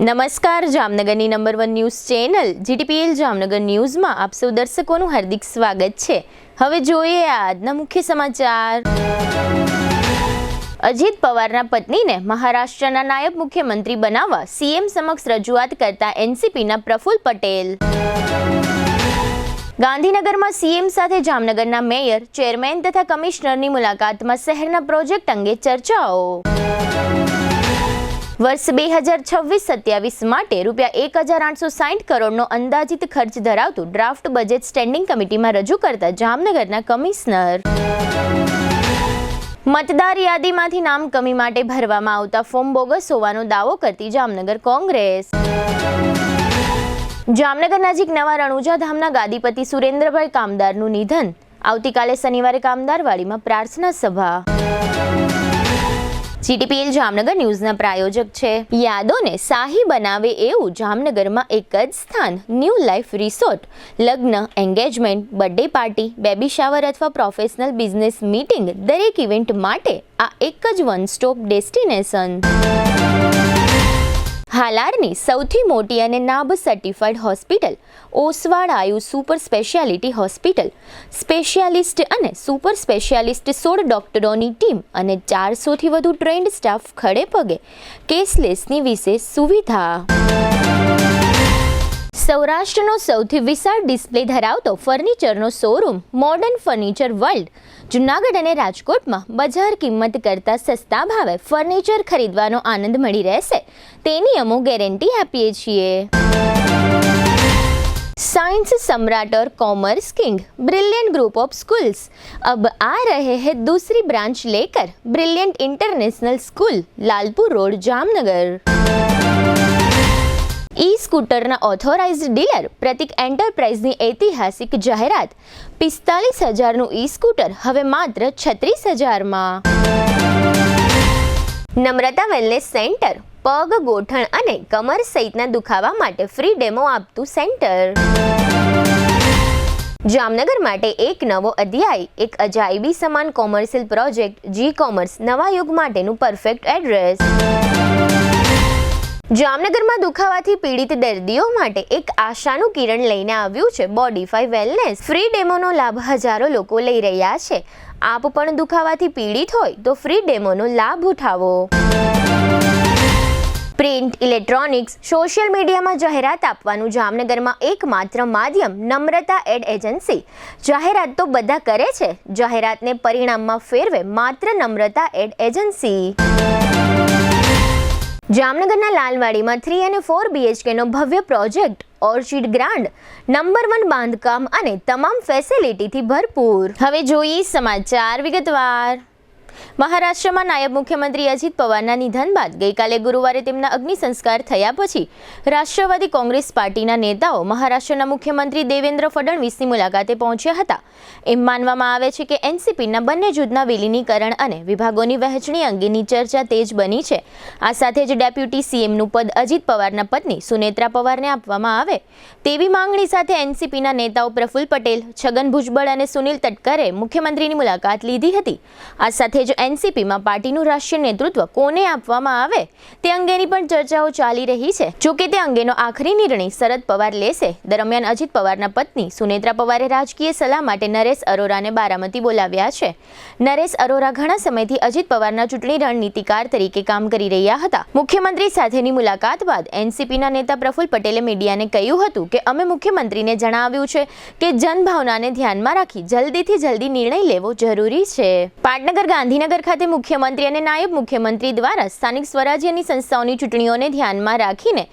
નમસ્કાર, જામનગરની number 1 news channel GTPL Jamnagar ન્યૂઝમાં આપ સૌ દર્શકોનું હાર્દિક સ્વાગત છે। હવે જોઈએ આજના મુખ્ય સમાચાર। અજીત પવારના પત્નીને મહારાષ્ટ્રના નાયબ મુખ્યમંત્રી બનાવવા CM સમક્ષ રજૂઆત કરતા NCPના પ્રફુલ્લ પટેલ। ગાંધીનગરમાં CM સાથે જામનગરના મેયર, ચેરમેન તથા કમિશનરની મુલાકાતમાં શહેરના પ્રોજેક્ટ અંગે ચર્ચાઓ। વર્ષ 2026-27 માટે ₹1,860 કરોડનો અંદાજિત ખર્ચ ધરાવતું ડ્રાફ્ટ બજેટ સ્ટેન્ડિંગ કમિટીમાં રજૂ કરતા જામનગરના કમિશનર। મતદાર યાદીમાંથી નામ કમી માટે ભરવામાં આવતા ફોર્મ બોગસ હોવાનો દાવો કરતી જામનગર કોંગ્રેસ। જામનગર નજીક નવા રણુજા ધામના ગાદીપતિ સુરેન્દ્રભાઈ કામદારનું નિધન। આવતીકાલે શનિવારે કામદારવાડીમાં પ્રાર્થના સભા। GTPL જામનગર ન્યૂઝના પ્રાયોજક છે યાદોને શાહી બનાવે એવું જામનગરમાં એક જ સ્થાન, ન્યૂ લાઈફ રિસોર્ટ। લગ્ન, engagement, birthday party, baby shower અથવા પ્રોફેશનલ બિઝનેસ મીટિંગ દરેક ઇવેન્ટ માટે આ એક જ વન સ્ટોપ ડેસ્ટિનેશન। હાલારની સૌથી મોટી અને નાબ સર્ટિફાઈડ હોસ્પિટલ ઓસવાડ આયુ સુપર સ્પેશિયાલિટી હોસ્પિટલ। સ્પેશિયાલિસ્ટ અને સુપર સ્પેશિયાલિસ્ટ 16 ડોક્ટરોની ટીમ અને 400થી વધુ ટ્રેન્ડ સ્ટાફ ખડે પગે। કેશલેસની વિશેષ સુવિધા। સૌરાષ્ટ્રનો સૌથી વિશાળ ડિસ્પ્લે ધરાવતો ફર્નિચરનો showroom modern furniture world Junagadh અને રાજકોટમાં બજાર કિંમત કરતાં સસ્તા ભાવે ફર્નિચર ખરીદવાનો આનંદ મળી રહેશે તેની અમે ગેરંટી આપીએ છીએ। साइंस सम्राट और commerce king brilliant group of schools अब आ रहे हैं दूसरी ब्रांच लेकर। Brilliant international school, Lalpur road, Jamnagar. E स्कूटરના ઓથોરાઇઝ્ડ ડીલર પ્રતિક એન્ટરપ્રાઇઝની ઐતિહાસિક જાહેરાત। 45,000નું ઈ સ્કૂટર હવે માત્ર 36,000માં। નમ્રતા વેલનેસ સેન્ટર પગ, ગોઠણ અને કમર સહિતના દુખાવા માટે ફ્રી ડેમો આપતું સેન્ટર। જામનગર માટે એક નવો અધ્યાય, એક અજાયબી સમાન કોમર્શિયલ પ્રોજેક્ટ G-કોમર્સ નવા યુગ માટેનું પરફેક્ટ એડ્રેસ। જામનગરમાં દુખાવાથી પીડિત દર્દીઓ માટે એક આશાનું કિરણ લઈને આવ્યું છે બોડીફાઈ વેલનેસ। ફ્રી ડેમોનો લાભ હજારો લોકો લઈ રહ્યા છે। આપ પણ દુખાવાથી પીડિત હોય તો ફ્રી ડેમોનો લાભ ઉઠાવો। પ્રિન્ટ, ઇલેક્ટ્રોનિક્સ, સોશિયલ મીડિયામાં જાહેરાત આપવાનું જામનગરમાં એકમાત્ર માધ્યમ નમ્રતા એડ એજન્સી। જાહેરાત તો બધા કરે છે, જાહેરાતને પરિણામમાં ફેરવે માત્ર નમ્રતા એડ એજન્સી। જામનગરના લાલવાડીમાં 3 અને 4 BHK નો ભવ્ય પ્રોજેક્ટ ઓર્ચિડ ગ્રાન્ડ, નંબર 1 બાંધકામ અને તમામ ફેસિલિટીથી ભરપૂર। હવે જોઈએ સમાચાર વિગતવાર। મહારાષ્ટ્રમાં નાયબ મુખ્યમંત્રી અજીત પવારના નિધન બાદ ગઈકાલે ગુરુવારે તેમના અગ્નિ સંસ્કાર થયા પછી રાષ્ટ્રવાદી કોંગ્રેસ પાર્ટીના નેતાઓ મહારાષ્ટ્રના મુખ્યમંત્રી દેવેન્દ્ર ફડણવીસની મુલાકાતે પહોંચ્યા હતા। એમ માનવામાં આવે છે કે NCPના બંને જૂથના વિલીનીકરણ અને વિભાગોની વહેંચણી અંગેની ચર્ચા તેજ બની છે। આ સાથે જ ડેપ્યુટી CMનું પદ અજીત પવારના પત્ની સુનેત્રા પવારને આપવામાં આવે તેવી માંગણી સાથે NCPના નેતાઓ પ્રફુલ્લ પટેલ, છગન ભુજબળ અને સુનિલ તટકરે મુખ્યમંત્રીની મુલાકાત લીધી હતી। આ સાથે જ NCPમાં પાર્ટીનું રાષ્ટ્રીય નેતૃત્વ કોને આપવામાં આવે તે અંગેની પણ ચર્ચાઓ ચાલી રહી છે। જોકે તે અંગેનો આખરી નિર્ણય શરદ પવાર લેશે। દરમિયાન અજીત પવારના પત્ની સુનેત્રા પવારે રાજકીય સલાહ માટે નરેશ અરોરાને બારામતી બોલાવ્યા છે। નરેશ અરોરા ઘણા સમયથી અજીત પવારના ચૂંટણી રણનીતિકાર તરીકે કામ કરી રહ્યા હતા। મુખ્યમંત્રી સાથેની મુલાકાત બાદ NCPના નેતા પ્રફુલ્લ પટેલે મીડિયાને કહ્યું હતું કે અમે મુખ્યમંત્રીને જણાવ્યું છે કે જનભાવનાને ધ્યાનમાં રાખી જલ્દીથી જલ્દી નિર્ણય લેવો જરૂરી છે। પાટનગર ગાંધીનગર ખાતે મુખ્યમંત્રી અને નાયબ મુખ્યમંત્રી દ્વારા સ્થાનિક સ્વરાજ્યની સંસ્થાઓની ચૂંટણીઓને ધ્યાનમાં રાખીને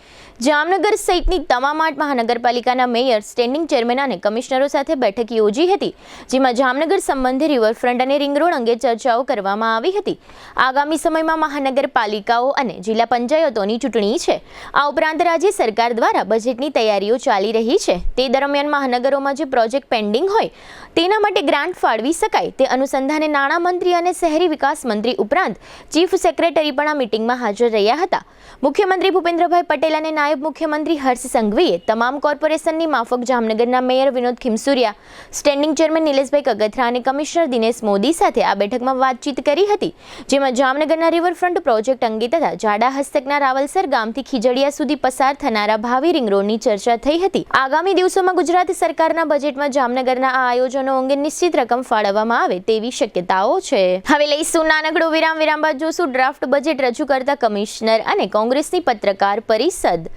જામનગર સહિતની તમામ 8 મહાનગરપાલિકાના મેયર, સ્ટેન્ડિંગ ચેરમેન અને કમિશનરો સાથે બેઠક યોજી હતી, જેમાં જામનગર સંબંધી રિવરફ્રન્ટ અને રિંગ રોડ અંગે ચર્ચાઓ કરવામાં આવી હતી। આગામી સમયમાં મહાનગરપાલિકાઓ અને જિલ્લા પંચાયતોની ચૂંટણી છે। આ ઉપરાંત રાજ્ય સરકાર દ્વારા બજેટની તૈયારીઓ ચાલી રહી છે। તે દરમિયાન મહાનગરોમાં જે પ્રોજેક્ટ પેન્ડિંગ હોય તેના માટે ગ્રાન્ટ ફાળવી શકાય તે અનુસંધાને નાણાં મંત્રી અને શહેરી વિકાસ મંત્રી ઉપરાંત ચીફ સેક્રેટરી પણ આ મીટિંગમાં હાજર રહ્યા હતા। મુખ્યમંત્રી ભૂપેન્દ્રભાઈ પટેલ અને નાયબ મુખ્યમંત્રી હર્ષ સંઘવીએ તમામ કોર્પોરેશનની માફક જામનગરના mayor Vinod Khimsuriya, standing chairman Nileshbhai Kagathara અને કમિશનર દિનેશ મોદી સાથે આ બેઠકમાં વાતચીત કરી હતી, જેમાં જામનગરના રિવરફ્રન્ટ પ્રોજેક્ટ અંગે તથા જાડા હસ્તકના રાવલસર ગામથી ખીજડીયા સુધી પસાર થનારા ભાવિ રિંગ રોડની ચર્ચા થઈ હતી. આગામી દિવસોમાં ગુજરાત સરકારના બજેટમાં જામનગરના આ આયોજનો અંગે નિશ્ચિત રકમ ફાળવવામાં આવે તેવી શક્યતાઓ છે. હવે લઈશું નાનકડો વિરામ બાદ જોશું ડ્રાફ્ટ બજેટ રજૂ કરતા કમિશનર અને કોંગ્રેસની પત્રકાર પરિષદ.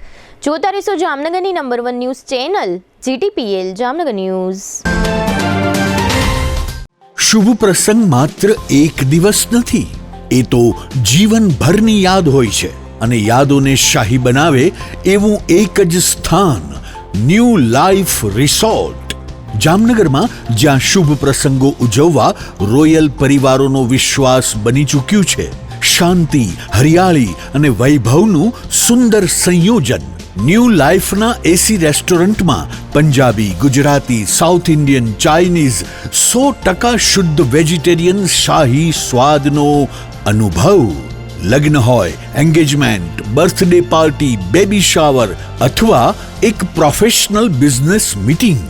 જોતા રહેશો જામનગરની number 1 news channel GTPL Jamnagar news. શુભ પ્રસંગ માત્ર એક દિવસ નથી, એ તો જીવનભરની યાદ હોય છે અને યાદોને શાહી બનાવે એવું એક જ સ્થાન, ન્યૂ લાઈફ રિસોર્ટ. જામનગરમાં જ્યાં શુભ પ્રસંગો ઉજવવા રોયલ પરિવારોનો વિશ્વાસ બની ચૂક્યું છે. શાંતિ, હરિયાળી અને વૈભવનું સુંદર સંયોજન. ન્યૂ લાઈફના એસી રેસ્ટોરન્ટમાં Punjabi, Gujarati, south Indian, Chinese 100% શુદ્ધ વેજીટેરિયન શાહી સ્વાદનો અનુભવ. લગ્ન હોય, engagement, birthday party, baby shower અથવા એક પ્રોફેશનલ બિઝનેસ મીટિંગ,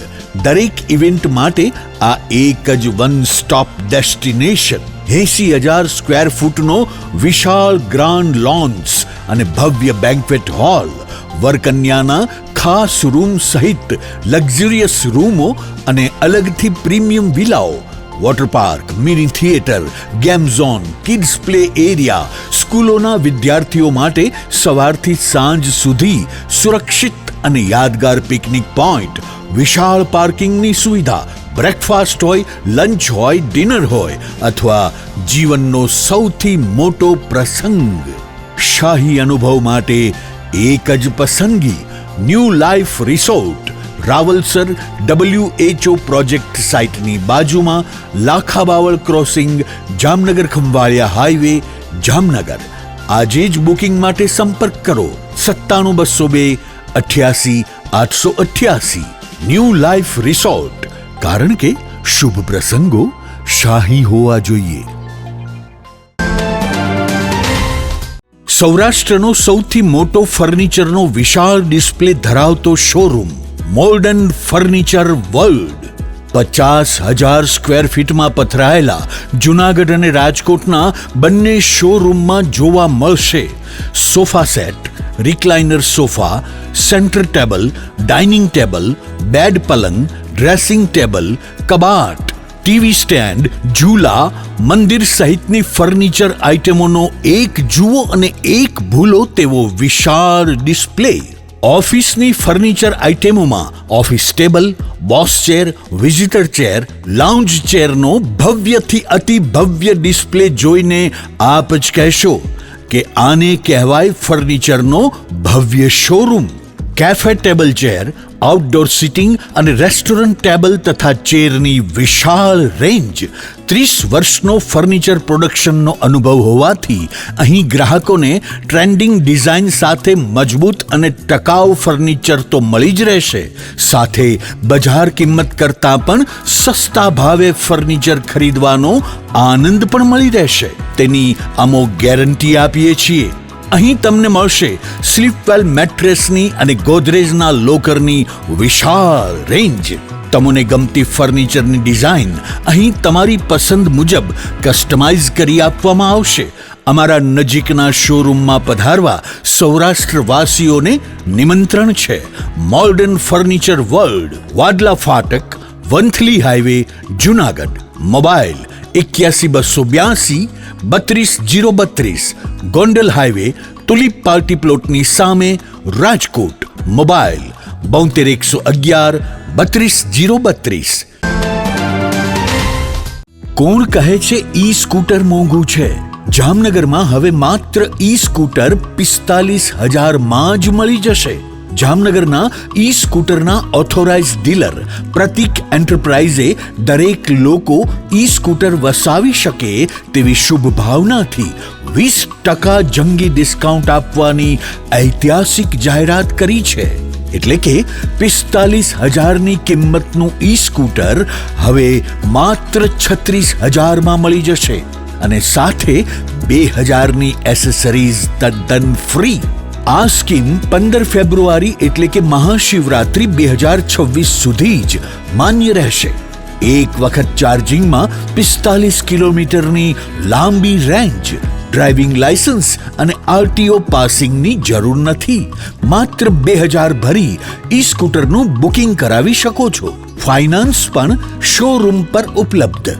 દરેક ઇવેન્ટ માટે આ એક જ વન સ્ટોપ ડેસ્ટિનેશન. 80,000 સ્ક્વેર ફૂટનો વિશાળ ગ્રાન્ડ લોન્સ અને ભવ્ય બેન્ક્વેટ હોલ, વરકન્યાના ખાસ રૂમ સહિત લક્ઝરિયસ રૂમો અને અલગથી પ્રીમિયમ વિલાઓ, water park, mini theatre, game zone, kids play area, સ્કૂલોના વિદ્યાર્થીઓ માટે સવારથી સાંજ સુધી સુરક્ષિત અને યાદગાર પિકનિક પોઈન્ટ, વિશાળ પાર્કિંગની સુવિધા, બ્રેકફાસ્ટ હોય, લંચ હોય, ડિનર હોય અથવા જીવનનો સૌથી મોટો પ્રસંગ. શાહી અનુભવ માટે એક જ પસંદગી, new life resort, Rawalsar WHO project સાઇટની બાજુમાં, લાખાબાવળ ક્રોસિંગ, જામનગર ખંભાળિયા હાઈવે, જામનગર. આજે જ બુકિંગ માટે સંપર્ક કરો 97 202 88 888. ન્યૂ લાઈફ રિસોર્ટ, કારણ કે શુભ પ્રસંગો શાહી હોવા જોઈએ. સૌરાષ્ટ્રનો સૌથી મોટો ફર્નિચરનો વિશાળ ડિસ્પ્લે ધરાવતો showroom modern furniture world. 50,000 square ફીટમાં પથરાયેલા જૂનાગઢ અને રાજકોટના બંને શોરૂમમાં જોવા મળશે sofa set, recliner sofa, centre table, dining table, bed પલંગ, ડ્રેસિંગ ટેબલ, કબાટ, ટીવી સ્ટેન્ડ, ઝૂલા, મંદિર સહિતની ફર્નિચર આઇટમોનો એક જુઓ અને એક ભૂલો તેવો વિશાળ ડિસ્પ્લે. ઓફિસની ફર્નિચર આઇટમોમાં office table, boss chair, visitor chair, lounge ચેરનો ભવ્યથી અતિ ભવ્ય ડિસ્પ્લે જોઈને આપ જ કહેશો કે આને કહેવાય ફર્નિચરનો ભવ્ય showroom. Cafe table chair, outdoor sitting અને રેસ્ટોરન્ટ ટેબલ તથા ચેરની વિશાળ રેન્જ. 30 વર્ષનો ફર્નિચર પ્રોડક્શનનો અનુભવ હોવાથી અહીં ગ્રાહકોને ટ્રેન્ડિંગ ડિઝાઇન સાથે મજબૂત અને ટકાઉ ફર્નિચર તો મળી જ રહેશે, સાથે બજાર કિંમત કરતાં પણ સસ્તા ભાવે ફર્નિચર ખરીદવાનો આનંદ પણ મળી રહેશે, તેની અમો ગેરંટી આપીએ છીએ. અહીં તમને મળશે સ્લીપવેલ મેટ્રેસની અને ગોદરેજના લોકરની વિશાળ રેન્જ. તમને ગમતી ફર્નિચરની ડિઝાઇન અહીં તમારી પસંદ મુજબ કસ્ટમાઇઝ કરી આપવામાં આવશે. અમારા નજીકના શોરૂમમાં પધારવા સૌરાષ્ટ્રવાસીઓને નિમંત્રણ છે. Modern furniture world, Vadla Fatak, Vanthali highway, Junagadh. Mobile 81 282 32 032, Gondal highway, tulip party પ્લોટની સામે, રાજકોટ. મોબાઈલ 72 111 32 032. કોણ કહે છે ઈ સ્કૂટર મોંઘું છે? જામનગરમાં હવે માત્ર ઈ સ્કૂટર 45,000 જ મળી જશે. જામનગરના ઈ સ્કૂટરના ઓથોરાઇઝ ડીલર પ્રતિક એન્ટરપ્રાઇઝે દરેક લોકો ઈ સ્કૂટર વસાવી શકે તેવી શુભ ભાવનાથી 20% જંગી ડિસ્કાઉન્ટ આપવાની ઐતિહાસિક જાહેરાત કરી છે. એટલે કે 45,000ની કિંમતનું ઈ સ્કૂટર હવે માત્ર 36,000માં મળી જશે અને સાથે 2,000ની એસેસરીઝ તદ્દન ફ્રી. આ સ્કીમ 15 ફેબ્રુઆરી એટલે કે મહાશિવરાત્રી 2026 સુધી જ માન્ય રહેશે. એક વખત ચાર્જિંગમાં 45 કિલોમીટરની લાંબી રેન્જ, ડ્રાઇવિંગ લાયસન્સ અને આરટીઓ પાસિંગની જરૂર નથી. માત્ર 2000 ભરી ઈ સ્કૂટરનું બુકિંગ કરાવી શકો છો. ફાઇનાન્સ પણ શોરૂમ પર ઉપલબ્ધ.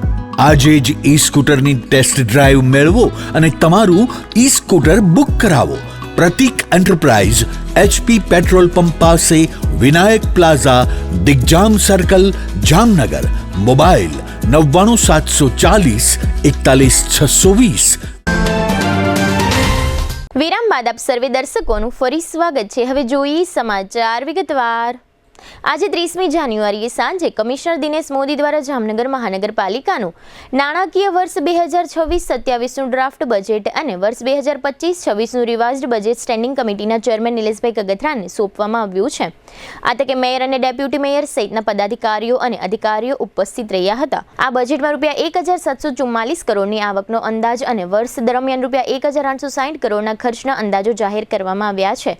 આજે જ ઈ સ્કૂટરની ટેસ્ટ ડ્રાઈવ મેળવો અને તમારું ઈ સ્કૂટર બુક કરાવો. પ્રતીક એન્ટરપ્રાઇઝ, HP પેટ્રોલ પંપ પાસે, Vinayak plaza, Digjam circle, Jamnagar. Mobile 99740 41620. વિરામ બાદ આપ સર્વે દર્શકોનું ફરી સ્વાગત છે. હવે જોઈએ સમાચાર વિગતવાર. આજે 30મી જાન્યુઆરીએ સાંજે કમિશનર દિનેશ મોદી દ્વારા જામનગર મહાનગરપાલિકાનું નાણાકીય વર્ષ 2026-27નું ડ્રાફ્ટ બજેટ અને વર્ષ 2025-26નું રિવાઇઝ્ડ બજેટ સ્ટેન્ડિંગ કમિટીના ચેરમેન નિલેશભાઈ કગથરાને સોંપવામાં આવ્યું છે. આ તકે મેયર અને ડેપ્યુટી મેયર સહિતના પદાધિકારીઓ અને અધિકારીઓ ઉપસ્થિત રહ્યા હતા. આ બજેટમાં ₹1744 કરોડની આવકનો અંદાજ અને વર્ષ દરમિયાન ₹1860 કરોડના ખર્ચના અંદાજો જાહેર કરવામાં આવ્યા છે.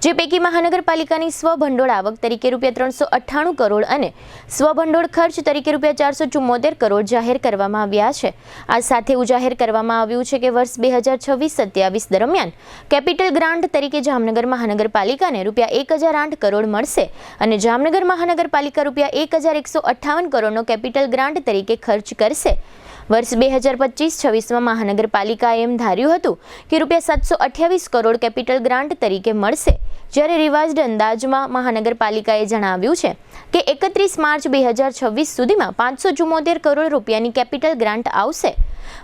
જે પૈકી મહાનગરપાલિકાની સ્વભંડોળ આવક તરીકે ₹398 કરોડ અને સ્વભંડોળ ખર્ચ તરીકે ₹474 કરોડ જાહેર કરવામાં આવ્યા છે. આ સાથે જાહેર કરવામાં આવ્યું છે કે વર્ષ 2026-27 દરમિયાન કેપિટલ ગ્રાન્ટ તરીકે જામનગર મહાનગરપાલિકાને ₹1008 કરોડ મળશે અને જામનગર મહાનગરપાલિકા ₹1158 કરોડનો કેપિટલ ગ્રાન્ટ તરીકે ખર્ચ કરશે. વર્ષ 2025-26માં મહાનગરપાલિકાએ એમ ધાર્યું હતું કે ₹728 કરોડ કેપિટલ ગ્રાન્ટ તરીકે મળશે, જ્યારે રિવાઇઝ્ડ અંદાજમાં મહાનગરપાલિકાએ જણાવ્યું છે કે 31 માર્ચ 2026 સુધીમાં ₹574 કરોડ રૂપિયાની કેપિટલ ગ્રાન્ટ આવશે.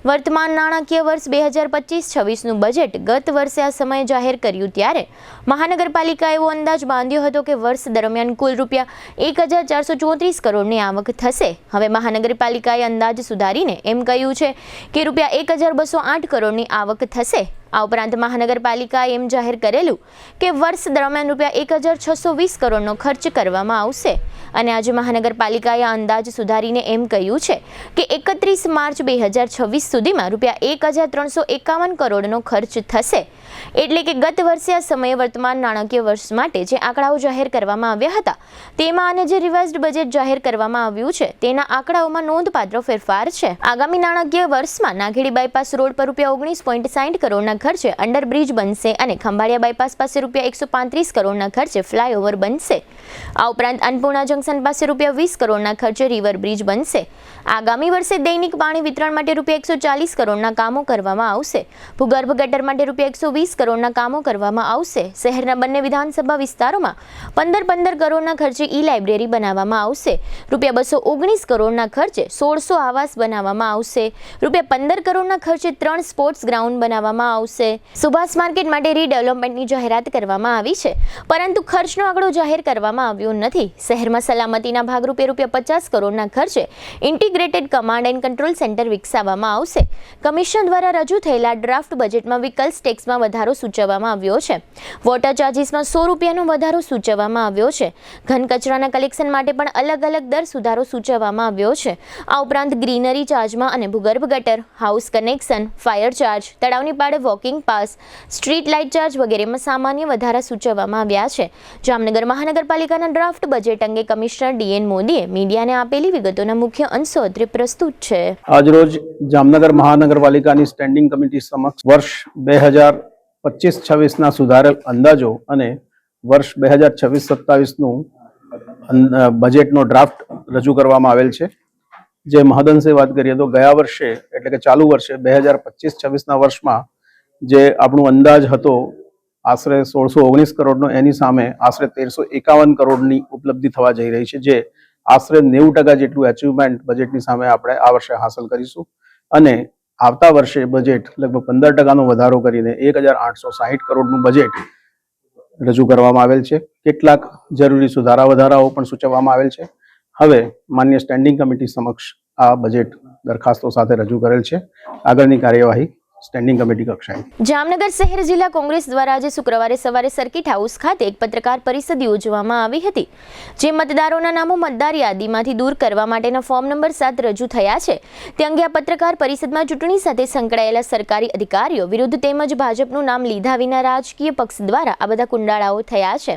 વર્તમાન નાણાકીય વર્ષ 2025-26નું બજેટ ગત વર્ષે આ સમયે જાહેર કર્યું ત્યારે મહાનગરપાલિકાએ એવો અંદાજ બાંધ્યો હતો કે વર્ષ દરમિયાન કુલ ₹1434 કરોડની આવક થશે. હવે મહાનગરપાલિકાએ અંદાજ સુધારીને એમ કહ્યું છે કે ₹1208 કરોડની આવક થશે. આ ઉપરાંત મહાનગરપાલિકાએ એમ જાહેર કરેલું કે વર્ષ દરમિયાન ₹1620 કરોડનો ખર્ચ કરવામાં આવશે અને આજે મહાનગરપાલિકાએ આ અંદાજ સુધારીને એમ કહ્યું છે કે 31 માર્ચ 2026 સુધીમાં ₹1351 કરોડનો ખર્ચ થશે. એટલે કે ગત વર્ષે આ સમયે વર્તમાન નાણાકીય વર્ષ માટે જે આંકડાઓ જાહેર કરવામાં આવ્યા હતા તેમાં અને જે રિવાઇઝ્ડ બજેટ જાહેર કરવામાં આવ્યું છે તેના આંકડાઓમાં નોંધપાત્ર ફેરફાર છે. આગામી નાણાકીય વર્ષમાં નાઘેડી બાયપાસ રોડ પર ₹19.60 કરોડના ખર્ચે અંડરબ્રિજ બનશે અને ખંભાળિયા બાયપાસ પાસે ₹135 કરોડના ખર્ચે ફ્લાયઓવર બનશે. આ ઉપરાંત અન્નપૂર્ણા જંકશન પાસે ₹20 કરોડના ખર્ચે રિવર બ્રિજ બનશે. આગામી વર્ષે દૈનિક પાણી વિતરણ માટે ₹140 કરોડના કામો કરવામાં આવશે. ભૂગર્ભ ગટર માટે ₹120 કરોડના કામો કરવામાં આવશે. શહેરના બંને વિધાનસભા વિસ્તારોમાં 15 કરોડના ખર્ચે ઈ લાઇબ્રેરી બનાવવામાં આવશે. ₹219 કરોડના ખર્ચે 1600 આવાસ બનાવવામાં આવશે. ₹15 કરોડના ખર્ચે 3 સ્પોર્ટ્સ ગ્રાઉન્ડ બનાવવામાં આવશે. સુભાષ માર્કેટ માટે રીડેવલપમેન્ટની જાહેરાત કરવામાં આવી છે, પરંતુ ખર્ચનો આંકડો જાહેર કરવામાં આવ્યો નથી. શહેરમાં સલામતીના ભાગરૂપે ₹50 કરોડના ખર્ચે integrated command and control centre વિકસાવવામાં આવશે. કમિશન દ્વારા રજૂ થયેલા ડ્રાફ્ટ બજેટમાં વ્હીકલ્સ ટેક્સમાં વધારો સૂચવવામાં આવ્યો છે. વોટર ચાર્જિસમાં ₹100નો વધારો સૂચવવામાં આવ્યો છે. ઘન કચરાના કલેક્શન માટે પણ અલગ દર સુધારો સૂચવવામાં આવ્યો છે. આ ઉપરાંત ગ્રીનરી ચાર્જમાં અને ભૂગર્ભ ગટર, હાઉસ કનેક્શન, ફાયર ચાર્જ, તળાવની પાળે walking pass, street light charge વગેરેમાં સામાન્ય વધારા સૂચવવામાં આવ્યા છે. જામનગર મહાનગરપાલિકાના ડ્રાફ્ટ બજેટ અંગે કમિશનર DN મોદીએ મીડિયાને આપેલી વિગતોના મુખ્ય અંશો અત્રે પ્રસ્તુત છે. આજરોજ જામનગર મહાનગરપાલિકાની સ્ટેન્ડિંગ કમિટી સમક્ષ વર્ષ 2025-26ના સુધારેલ અંદાજો અને વર્ષ 2026-27નું બજેટનો ડ્રાફ્ટ રજૂ કરવામાં આવેલ છે. જે મહદઅંશે વાત કરીએ તો ગયા વર્ષે એટલે કે ચાલુ વર્ષે 2025-26ના વર્ષમાં જે આપણું અંદાજ હતો આશરે 1619 કરોડનો, એની સામે આશરે 1351 કરોડની ઉપલબ્ધિ થવા જઈ રહી છે, જે આશરે 90% જેટલું એચિવમેન્ટ બજેટની સામે આપણે આ વર્ષે હાંસલ કરીશું અને આવતા વર્ષે બજેટ લગભગ 15%નો વધારો કરીને 1860 કરોડનું બજેટ રજૂ કરવામાં આવેલ છે. કેટલાક જરૂરી સુધારા વધારાઓ પણ સૂચવવામાં આવેલ છે. હવે માન્ય સ્ટેન્ડિંગ કમિટી સમક્ષ આ બજેટ દરખાસ્તો સાથે રજૂ કરેલ છે. આગળની કાર્યવાહી સ્ટેન્ડિંગ કમિટી કક્ષાએ. જામનગર શહેર જિલ્લા કોંગ્રેસ દ્વારા આજે શુક્રવારે સવારે સર્કિટ હાઉસ ખાતે એક પત્રકાર પરિષદ યોજવામાં આવી હતી, જે મતદારોના નામો મતદાર યાદીમાંથી દૂર કરવા માટેના ફોર્મ નંબર 7 રજૂ થયા છે તે અંગે આ પત્રકાર પરિષદમાં ચૂંટણી સાથે સંકળાયેલા સરકારી અધિકારીઓ વિરુદ્ધ તેમજ ભાજપનું નામ લીધા વિના રાજકીય પક્ષ દ્વારા આ બધા કુંડાળાઓ થયા છે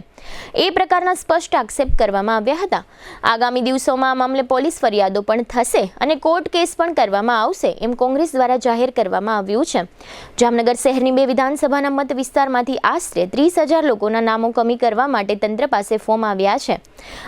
એ પ્રકારના સ્પષ્ટ આક્ષેપ કરવામાં આવ્યા હતા. આગામી દિવસોમાં આ મામલે પોલીસ ફરિયાદો પણ થશે અને કોર્ટ કેસ પણ કરવામાં આવશે એમ કોંગ્રેસ દ્વારા જાહેર કરવામાં આવ્યું છે. જામનગર શહેરની 2 વિધાનસભાના મત વિસ્તારમાંથી આશરે 30,000 લોકોના નામો કમી કરવા માટે તંત્ર પાસે ફોર્મ આવ્યા છે.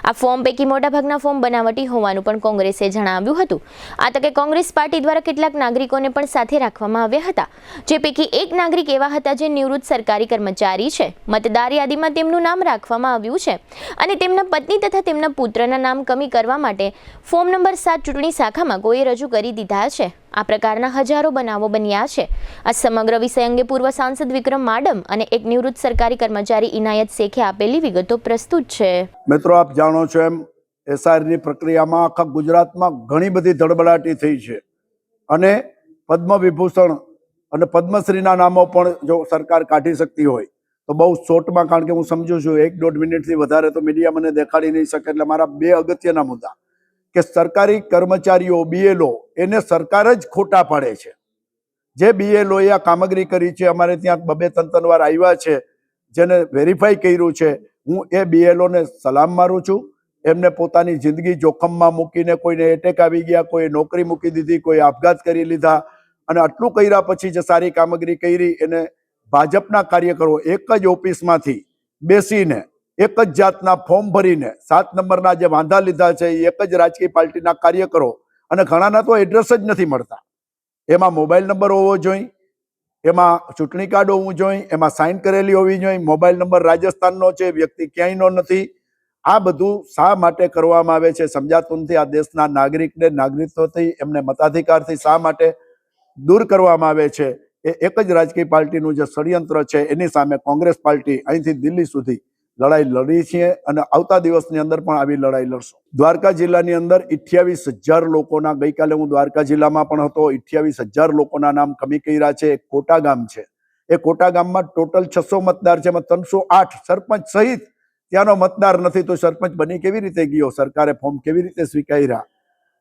આ ફોર્મ પૈકી મોટાભાગના ફોર્મ બનાવટી હોવાનું પણ કોંગ્રેસે જણાવ્યું હતું. આ તકે કોંગ્રેસ પાર્ટી દ્વારા કેટલાક નાગરિકોને પણ સાથે રાખવામાં આવ્યા હતા, જે પૈકી એક નાગરિક એવા હતા જે નિવૃત્ત સરકારી કર્મચારી છે. મતદાર યાદીમાં તેમનું નામ રાખવામાં આવ્યું છે અને તેમના પત્ની તથા તેમના પુત્રના નામ કમી કરવા માટે ફોર્મ નંબર 7 ચૂંટણી શાખામાં કોઈએ રજૂ કરી દીધા છે. આ પ્રકારના હજારો બનાવો બન્યા છે. આ સમગ્ર વિષય અંગે પૂર્વ સાંસદ વિક્રમ માડમ અને એક નિવૃત્ત સરકારી કર્મચારી ઇનાયત શેખે આપેલી વિગતો પ્રસ્તુત છે. મિત્રો, આપ જાણો છો એમ એસઆરની પ્રક્રિયામાં આખા ગુજરાતમાં ઘણી બધી ધડબડાટી થઈ છે અને પદ્મ વિભૂષણ અને પદ્મશ્રીના નામો પણ જો સરકાર કાઢી શકતી હોય તો બહુ શોર્ટમાં, કારણ કે હું સમજુ છું 1-1.5 મિનિટથી વધારે તો મીડિયા મને દેખાડી નહીં શકે. એટલે મારા 2 અગત્યના મુદ્દા કે સરકારી કર્મચારીઓ BLO એને સરકાર જ ખોટા પાડે છે. જે BLOએ આ કામગીરી કરી છે, અમારે ત્યાં 2-3 વાર આવ્યા છે, જેને વેરીફાઈ કર્યું છે, હું એ BLOને સલામ મારું છું. એમને પોતાની જિંદગી જોખમમાં મૂકીને કોઈને એટેક આવી ગયા, કોઈ નોકરી મૂકી દીધી, કોઈ આપઘાત કરી લીધા અને આટલું કર્યા પછી જે સારી કામગીરી કરી એને ભાજપના કાર્યકરો એક જ ઓફિસમાંથી બેસીને એક જ જાતના ફોર્મ ભરીને 7 નંબરના જે વાંધા લીધા છે એ એક જ રાજકીય પાર્ટીના કાર્યકરો, અને ઘણાના તો એડ્રેસ જ નથી મળતા. એમાં મોબાઈલ નંબર હોવો જોઈએ, એમાં ચૂંટણી કાર્ડ હોવું જોઈએ, એમાં સાઇન કરેલી હોવી જોઈએ. મોબાઈલ નંબર રાજસ્થાનનો છે, વ્યક્તિ ક્યાંયનો નથી. આ બધું શા માટે કરવામાં આવે છે સમજાતું નથી. આ દેશના નાગરિકને નાગરિકત્વથી, એમને મતાધિકારથી શા માટે દૂર કરવામાં આવે છે? એ એક જ રાજકીય પાર્ટીનું જે ષડયંત્ર છે એની સામે કોંગ્રેસ પાર્ટી અહીંથી દિલ્હી સુધી લડાઈ લડી છે અને આવતા દિવસની અંદર પણ આવી લડાઈ લડશું. દ્વારકા જિલ્લાની અંદર 28,000 લોકોના, ગઈકાલે હું દ્વારકા જિલ્લામાં પણ હતો, 28,000 લોકોના નામ કમી કર્યા છે. એક કોટા ગામ છે, એ કોટા ગામમાં ટોટલ 600 મતદાર છે, એમાં 308 સરપંચ સહિત ત્યાંનો મતદાર નથી. તો સરપંચ બની કેવી રીતે ગયો? સરકારે ફોર્મ કેવી રીતે સ્વીકાર્યા?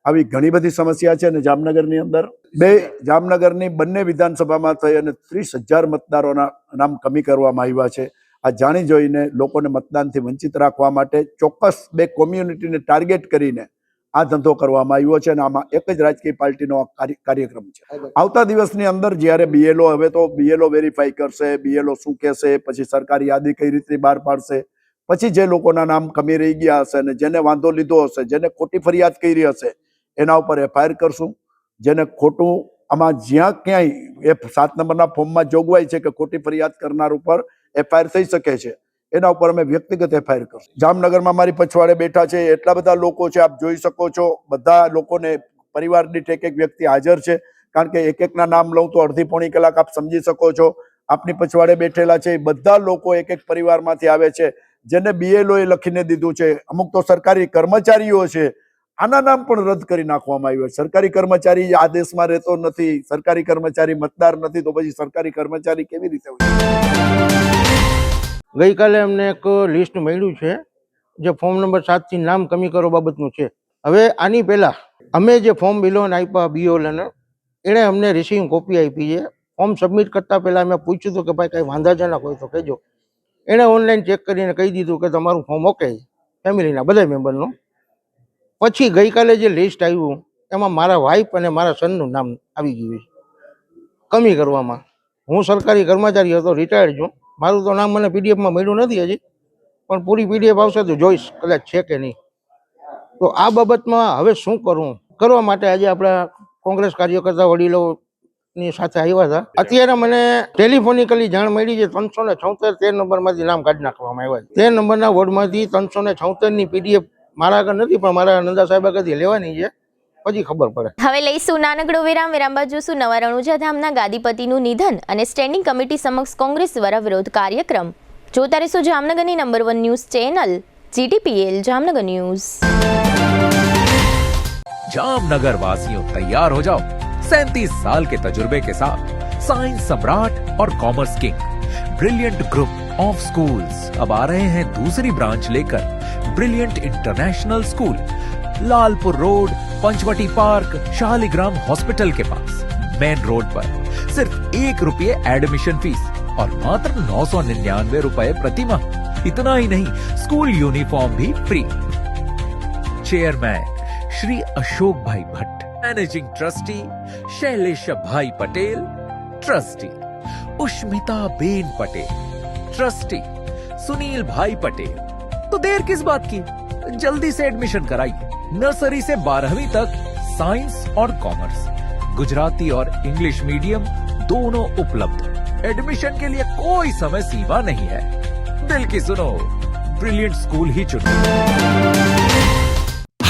આવી ઘણી બધી સમસ્યા છે. અને જામનગરની અંદર જામનગરની બંને વિધાનસભામાં થઈ અને 30,000 મતદારોના નામ કમી કરવામાં આવ્યા છે. આ જાણી જોઈને લોકોને મતદાનથી વંચિત રાખવા માટે ચોક્કસ 2 કોમ્યુનિટીને ટાર્ગેટ કરીને આ ધંધો કરવામાં આવ્યો છે અને આમાં એક જ રાજકીય પાર્ટીનો કાર્યક્રમ છે. આવતા દિવસની અંદર જ્યારે BLO, હવે તો BLO વેરીફાઈ કરશે, BLO શું કહેશે, પછી સરકારી યાદી કઈ રીતે બહાર પાડશે, પછી જે લોકોના નામ કમી રહી ગયા હશે અને જેને વાંધો લીધો હશે, જેને ખોટી ફરિયાદ કરી હશે, એના ઉપર FIR કરશું. જેને ખોટું આમાં જ્યાં ક્યાંય 7 નંબરના ફોર્મમાં જોગવાઈ છે કે ખોટી ફરિયાદ કરનાર ઉપર FIR થઈ શકે છે, એના ઉપર અમે વ્યક્તિગત FIR કરશું. જામનગરમાં મારી પછવાડે બેઠા છે એટલા બધા લોકો છે, આપ જોઈ શકો છો. બધા લોકોને પરિવાર દીઠ એક વ્યક્તિ હાજર છે, કારણ કે એકના નામ લઉં તો અડધી-પોણી કલાક આપ સમજી શકો છો. આપની પછવાડે બેઠેલા છે બધા લોકો એક પરિવારમાંથી આવે છે, જેને BLOએ લખીને દીધું છે. અમુક તો સરકારી કર્મચારીઓ છે, આના નામ પણ રદ કરી નાખવામાં આવ્યું. સરકારી કર્મચારી આ દેશમાં રહેતો નથી, સરકારી કર્મચારી મતદાર નથી, તો પછી સરકારી કર્મચારી કેવી રીતે હોય? ગઈકાલે અમને એક લિસ્ટ મળ્યું છે જે ફોર્મ નંબર 7 થી નામ કમી કરો બાબતનું છે. હવે આની પહેલા અમે જે ફોર્મ બિલોન આપ્યા BLOને, એણે અમને રિસીવિંગ કોપી આપી છે. ફોર્મ સબમિટ કરતા પહેલા અમે પૂછ્યું હતું કે ભાઈ કઈ વાંધાજનક હોય તો કહેજો. એણે ઓનલાઈન ચેક કરીને કહી દીધું કે તમારું ફોર્મ ઓકે, ફેમિલીના બધા મેમ્બરનું. પછી ગઈકાલે જે લિસ્ટ આવ્યું એમાં મારા વાઈફ અને મારા સનનું નામ આવી ગયું છે કમી કરવામાં. હું સરકારી કર્મચારી હતો, રિટાયર્ડ છું. મારું તો નામ મને PDFમાં મળ્યું નથી હજી, પણ પૂરી PDF આવશે તો જોઈશ કદાચ છે કે નહીં. તો આ બાબતમાં હવે શું કરવું કરવા માટે આજે આપણા કોંગ્રેસ કાર્યકર્તા વડીલોની સાથે આવ્યા હતા. અત્યારે મને ટેલિફોનિકલી જાણ મળી છે 376 13 નંબરમાંથી નામ કાઢી નાખવામાં આવ્યા છે. 13 નંબરના વોર્ડમાંથી 376ની PDF મારા આગળ નથી, પણ મારા નંદા સાહેબ આગળથી લેવાની છે, પછી ખબર પડે. હવે લઈશું નાનકડો વિરામ. વિરામ બાદ જોશું નવા રણુજા ધામના ગાદીપતિનું નિધન અને સ્ટેન્ડિંગ કમિટી સમક્ષ કોંગ્રેસ દ્વારા વિરોધ કાર્યક્રમ. જોતા રહેશો જામનગરની number 1 news channel GTPL Jamnagar news. Jamnagar वासियों तैयार हो जाओ 37 साल के तजुर्बे के साथ साइंस सम्राट और commerce king brilliant group of schools अब आ रहे हैं दूसरी ब्रांच लेकर brilliant international school, Lalpur road, Panchavati park, Shaligram hospital के पास, मेन रोड पर। सिर्फ ₹1 एडमिशन फीस और मात्र 999 रुपए प्रति माह। इतना ही नहीं, स्कूल यूनिफॉर्म भी free. Chairman Shri Ashok bhai Bhatt, managing trustee Shailesh bhai Patel, trustee Ushmita ben Patel, trustee Sunil bhai Patel. तो देर किस बात की, जल्दी से एडमिशन कराइए। नर्सरी से 12वीं तक साइंस और कॉमर्स, गुजराती और इंग्लिश मीडियम दोनों उपलब्ध। एडमिशन के लिए कोई समय सीमा नहीं है। दिल की सुनो, ब्रिलियंट स्कूल ही चुनो।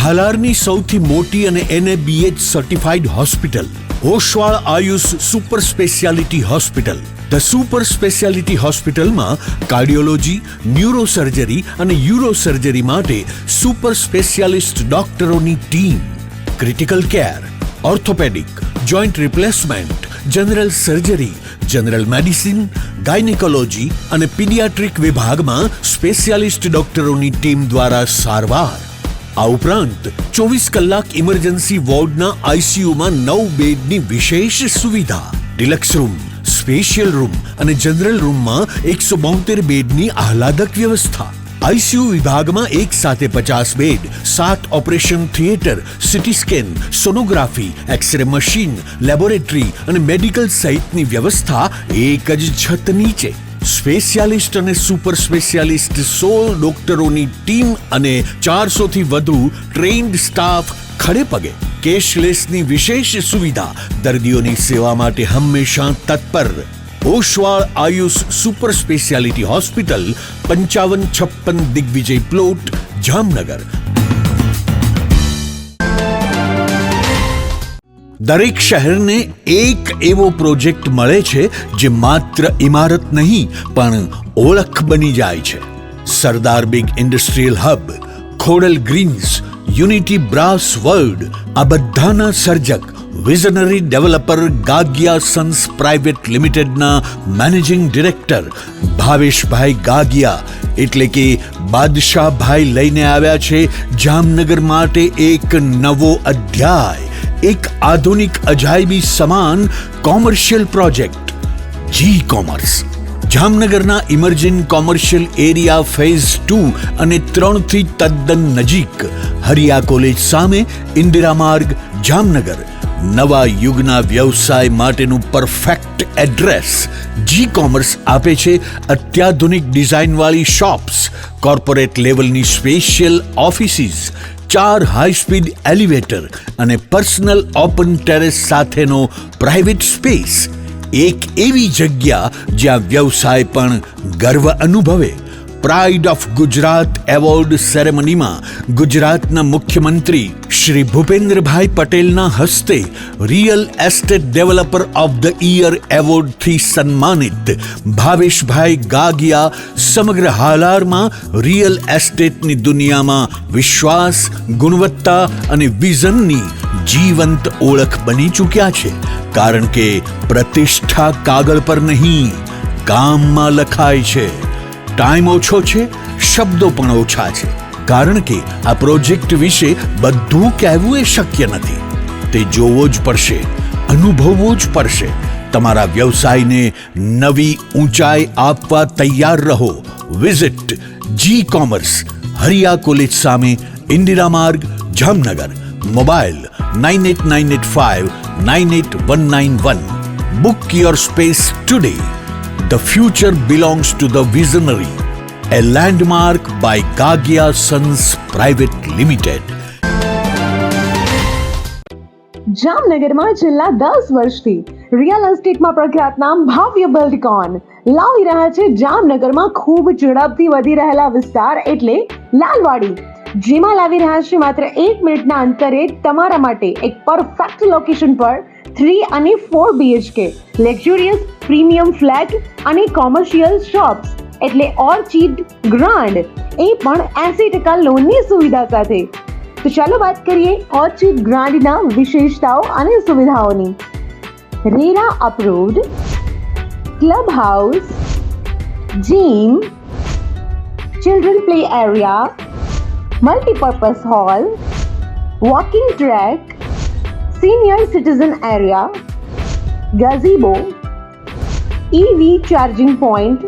હાલારની સૌથી મોટી અને NABH certified hospital Oshwal Ayush super speciality hospital. The super speciality હોસ્પિટલમાં કાર્ડિયોલોજી, ન્યુરોસર્જરી અને યુરોસર્જરી માટે સુપર સ્પેશિયાલિસ્ટ ડોક્ટરોની team, critical care, orthopaedic, joint replacement, general surgery, general medicine, gynaecology અને પીડિયાટ્રિક વિભાગમાં સ્પેશિયાલિસ્ટ ડોક્ટરોની ટીમ દ્વારા સારવાર. આ ઉપરાંત 24 કલાક ઇમરજન્સી વોર્ડના આઈસીયુમાં 9 બેડની વિશેષ સુવિધા, ડિલક્સ રૂમ, સ્પેશિયલ રૂમ અને જનરલ રૂમમાં 172 બેડની આહલાદક વ્યવસ્થા. આઈસીયુ વિભાગમાં એક સાથે 50 bed, 7 operation theatre, CT scan, sonography, X ray machine, laboratory અને મેડિકલ સહિતની વ્યવસ્થા એક જ છત નીચે. સ્પેશિયાલિસ્ટ અને સુપર સ્પેશિયાલિસ્ટ 16 ડોક્ટરોની ટીમ અને 400 થી વધુ ટ્રેન્ડ સ્ટાફ ખડે પગે. કેશલેસની વિશેષ સુવિધા, દર્દીઓની સેવા માટે હંમેશા તત્પર. Oshwal Ayush super speciality hospital, 5556 Digvijay plot, Jamnagar. દરેક શહેરને એક એવો પ્રોજેક્ટ મળે છે જે માત્ર ઇમારત નહીં પણ ઓળખ બની જાય છે. Sardar big industrial hub, Khodal greens, unity brass world, આ બધાના સર્જક visionary developer Gagiya sons private લિમિટેડના મેનેજિંગ ડિરેક્ટર ભાવેશભાઈ ગાગિયા એટલે કે બાદશાહભાઈ લઈને આવ્યા છે જામનગર માટે એક નવો અધ્યાય, એક આધુનિક અજાયબી સમાન કોમર્શિયલ પ્રોજેક્ટ જી કોમર્સ. જામનગરના ઇમર્જિંગ કોમર્શિયલ એરિયા ફેઝ 2 અને 3 થી તદ્દન નજીક, હરિયા કોલેજ સામે, ઇન્દિરા માર્ગ, જામનગર. નવા યુગના વ્યવસાય માટેનું પરફેક્ટ એડ્રેસ. જી કોમર્સ આપે છે અત્યાધુનિક ડિઝાઇનવાળી શોપ્સ, કોર્પોરેટ લેવલની special offices, 4 high speed elevator અને પર્સનલ ઓપન ટેરેસ સાથેનો પ્રાઇવેટ સ્પેસ. એક એવી જગ્યા જ્યાં વ્યવસાય પણ ગર્વ અનુભવે. પ્રાઇડ ઓફ ગુજરાત એવોર્ડ સેરેમનીમાં ગુજરાતના મુખ્યમંત્રી શ્રી ભૂપેન્દ્રભાઈ પટેલના હસ્તે real estate developer of the year એવોર્ડથી સન્માનિત ભાવેશભાઈ ગાગિયા સમગ્ર હાલારમાં રિયલ એસ્ટેટની દુનિયામાં વિશ્વાસ, ગુણવત્તા અને વિઝનની જીવંત ઓળખ બની ચૂક્યા છે. કારણ કે પ્રતિષ્ઠા કાગળ પર નહીં, કામમાં લખાય છે. ટાઈમ ઓછો છે, શબ્દો પણ ઓછા છે, કારણ કે આ પ્રોજેક્ટ વિશે બધું કહેવું એ શક્ય નથી. તે જોવો જ પડશે, અનુભવવો જ પડશે. તમારા વ્યવસાયને નવી ઊંચાઈ આપવા તૈયાર રહો. વિઝિટ જી કોમર્સ, હરિયા કોલેજ સામે, ઇન્દિરા માર્ગ, Jamnagar. Mobile 9898598191. Book your space today. The future belongs to the visionary. A landmark by Gagia Sons Private Limited. જામનગરમાં છેલ્લા 10 વર્ષથી રિયલ એસ્ટેટમાં પ્રખ્યાત નામ ભવ્ય બિલ્ડકોન લાવી રહ્યા છે જામનગરમાં ખૂબ ઝડપથી વધી રહેલા વિસ્તાર એટલે લાલવાડી, જેમાં લાવી રહ્યા છે માત્ર 1 મિનિટના અંતરે તમારા માટે એક પરફેક્ટ લોકેશન પર 3 અને 4 BHK લક્ઝુરિયસ પ્રીમિયમ ફ્લેટ અને કોમર્શિયલ શોપ્સ એટલે ઓર્ચિડ ગ્રાન્ડ, એ પણ 80% લોનની સુવિધા સાથે. તો ચાલો વાત કરીએ ઓર્ચિડ ગ્રાન્ડના વિશેષતાઓ અને સુવિધાઓની. RERA approved, clubhouse, gym, children play area, multi-purpose hall, walking track, senior citizen area, gazebo, EV charging point,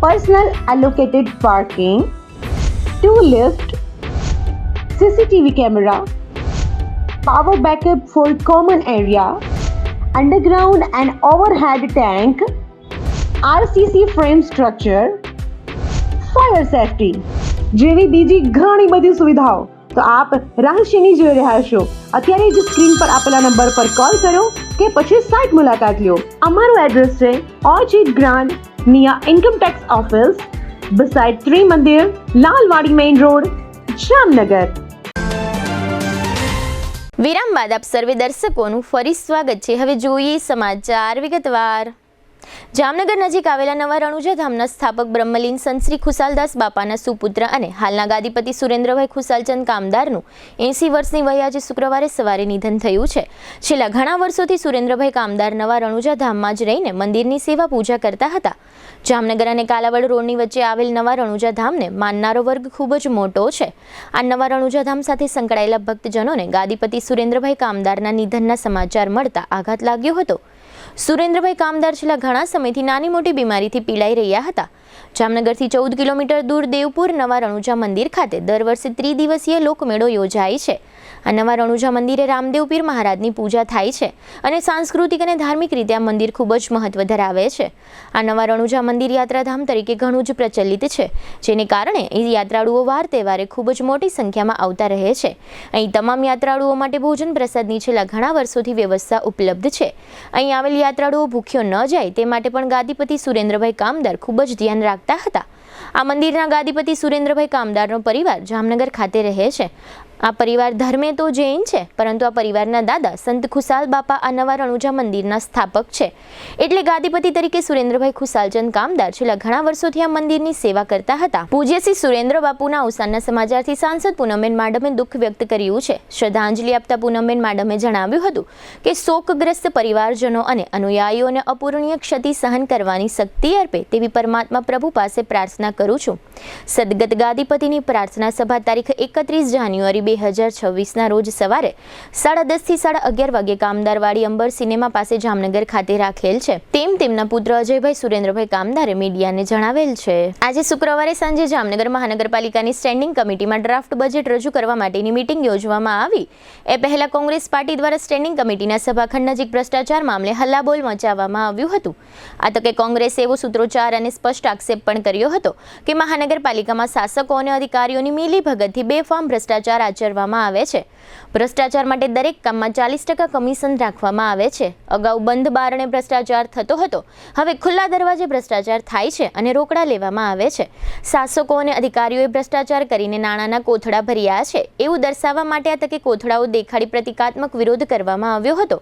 personal allocated parking, 2 lift, CCTV camera, power backup for common area, underground and overhead tank, RCC frame structure, fire safety જેવી બીજી ઘણી બધી સુવિધાઓ તો આપ રહસ્યની જોઈ રહ્યા છો. અત્યારે જ સ્ક્રીન પર આપેલા નંબર પર કોલ કરો કે પછી સાઇટ મુલાકાત લ્યો. અમારું એડ્રેસ છે orchid grand near income tax office beside Trimandir, Lalwadi main road, Jamnagar. વિરામ બાદ આપ સર્વે દર્શકોનું ફરી સ્વાગત છે. હવે જોઈએ સમાચાર વિગતવાર. જામનગર નજીક આવેલા નવા રણુજા ધામના સ્થાપક બ્રહ્મલીન સંત શ્રી ખુશાલદાસ બાપાના સુપુત્ર અને હાલના ગાદીપતિ સુરેન્દ્રભાઈ ખુશાલચંદ કામદારનું 80 વર્ષની વયે આજે શુક્રવારે સવારે નિધન થયું છે. છેલ્લા ઘણા વર્ષોથી સુરેન્દ્રભાઈ કામદાર નવા રણુજા ધામમાં જ રહીને મંદિરની સેવા પૂજા કરતા હતા. જામનગર અને કાલાવડ રોડની વચ્ચે આવેલ નવા રણુજા ધામને માનનારો વર્ગ ખૂબ જ મોટો છે. આ નવા રણુજા ધામ સાથે સંકળાયેલા ભક્તજનોને ગાદીપતિ સુરેન્દ્રભાઈ કામદારના નિધનના સમાચાર મળતા આઘાત લાગ્યો હતો. સુરેન્દ્રભાઈ કામદાર છેલ્લા ઘણા સમયથી નાની મોટી બીમારીથી પીડાઈ રહ્યા હતા. જામનગરથી 14 કિલોમીટર દૂર દેવપુર નવા રણુજા મંદિર ખાતે દર વર્ષે ત્રિદિવસીય લોકમેળો યોજાય છે. આ નવા રણુજા મંદિરે રામદેવ પીર મહારાજની પૂજા થાય છે અને સાંસ્કૃતિક અને ધાર્મિક રીતે આ મંદિર ખૂબ જ મહત્વ ધરાવે છે. આ નવા રણુજા મંદિર યાત્રાધામ તરીકે ઘણું જ પ્રચલિત છે, જેને કારણે અહીં યાત્રાળુઓ વાર તહેવારે ખૂબ જ મોટી સંખ્યામાં આવતા રહે છે. અહીં તમામ યાત્રાળુઓ માટે ભોજન પ્રસાદની છેલ્લા ઘણા વર્ષોથી વ્યવસ્થા ઉપલબ્ધ છે. અહીં આવેલ યાત્રાળુઓ ભૂખ્યો ન જાય તે માટે પણ ગાદીપતિ સુરેન્દ્રભાઈ કામદાર ખૂબ જ ધ્યાન રાખતા હતા. આ મંદિરના ગાદીપતિ સુરેન્દ્રભાઈ કામદારનો પરિવાર જામનગર ખાતે રહે છે. આ પરિવાર ધર્મે તો જૈન છે, પરંતુ આ પરિવારના દાદા સંત ખુશાલ બાપા આ નવા રણુજા મંદિરના સ્થાપક છે. એટલે ગાદીપતિ તરીકે સુરેન્દ્રભાઈ ખુશાલચંદ કામદાર છેલ્લા ઘણા વર્ષોથી આ મંદિરની સેવા કરતા હતા. પૂજ્ય શ્રી સુરેન્દ્ર બાપુના અવસાનના સમાચારથી સાંસદ પૂનમબેન માડમે દુઃખ વ્યક્ત કર્યું છે. શ્રદ્ધાંજલિ આપતા પૂનમબેન માડમે જણાવ્યું હતું કે શોકગ્રસ્ત પરિવારજનો અને અનુયાયીઓને અપૂરણીય ક્ષતિ સહન કરવાની શક્તિ અર્પે તેવી પરમાત્મા પ્રભુ પાસે પ્રાર્થના કરું છું. સદગત ગાદીપતિની પ્રાર્થના સભા તારીખ 31 જાન્યુઆરી 2026ના રોજ સવારે 10:30 થી 11:30 વાગે કામદારવાડી અંબર સિનેમા પાસે જામનગર ખાતે રાખેલ છે, તેમ તેમના પુત્ર અજયભાઈ સુરેન્દ્રભાઈ કામદારે મીડિયાને જણાવેલ છે. આજે શુક્રવારે સાંજે જામનગર મહાનગરપાલિકાની સ્ટેન્ડિંગ કમિટીમાં ડ્રાફ્ટ બજેટ રજૂ કરવા માટેની મીટિંગ યોજવામાં આવી. એ પહેલા કોંગ્રેસ પાર્ટી દ્વારા સ્ટેન્ડિંગ કમિટીના સભાખંડ નજીક ભ્રષ્ટાચાર મામલે હલ્લાબોલ મચાવવામાં આવ્યું હતું. આ તકે કોંગ્રેસે એવો સૂત્રોચ્ચાર અને સ્પષ્ટ આક્ષેપ પણ કર્યો હતો કે મહાનગરપાલિકામાં શાસકો અને અધિકારીઓની મિલીભગતથી બેફામ ભ્રષ્ટાચાર આચરવામાં આવે છે. ભ્રષ્ટાચાર માટે દરેક કામમાં 40% કમિશન રાખવામાં આવે છે. અગાઉ બંધ બારણે ભ્રષ્ટાચાર થતો હતો, હવે ખુલ્લા દરવાજે ભ્રષ્ટાચાર થાય છે અને રોકડા લેવામાં આવે છે. શાસકો અને અધિકારીઓએ ભ્રષ્ટાચાર કરીને નાણાંના કોથળા ભર્યા છે એવું દર્શાવવા માટે આ તકે કોથળાઓ દેખાડી પ્રતિકાત્મક વિરોધ કરવામાં આવ્યો હતો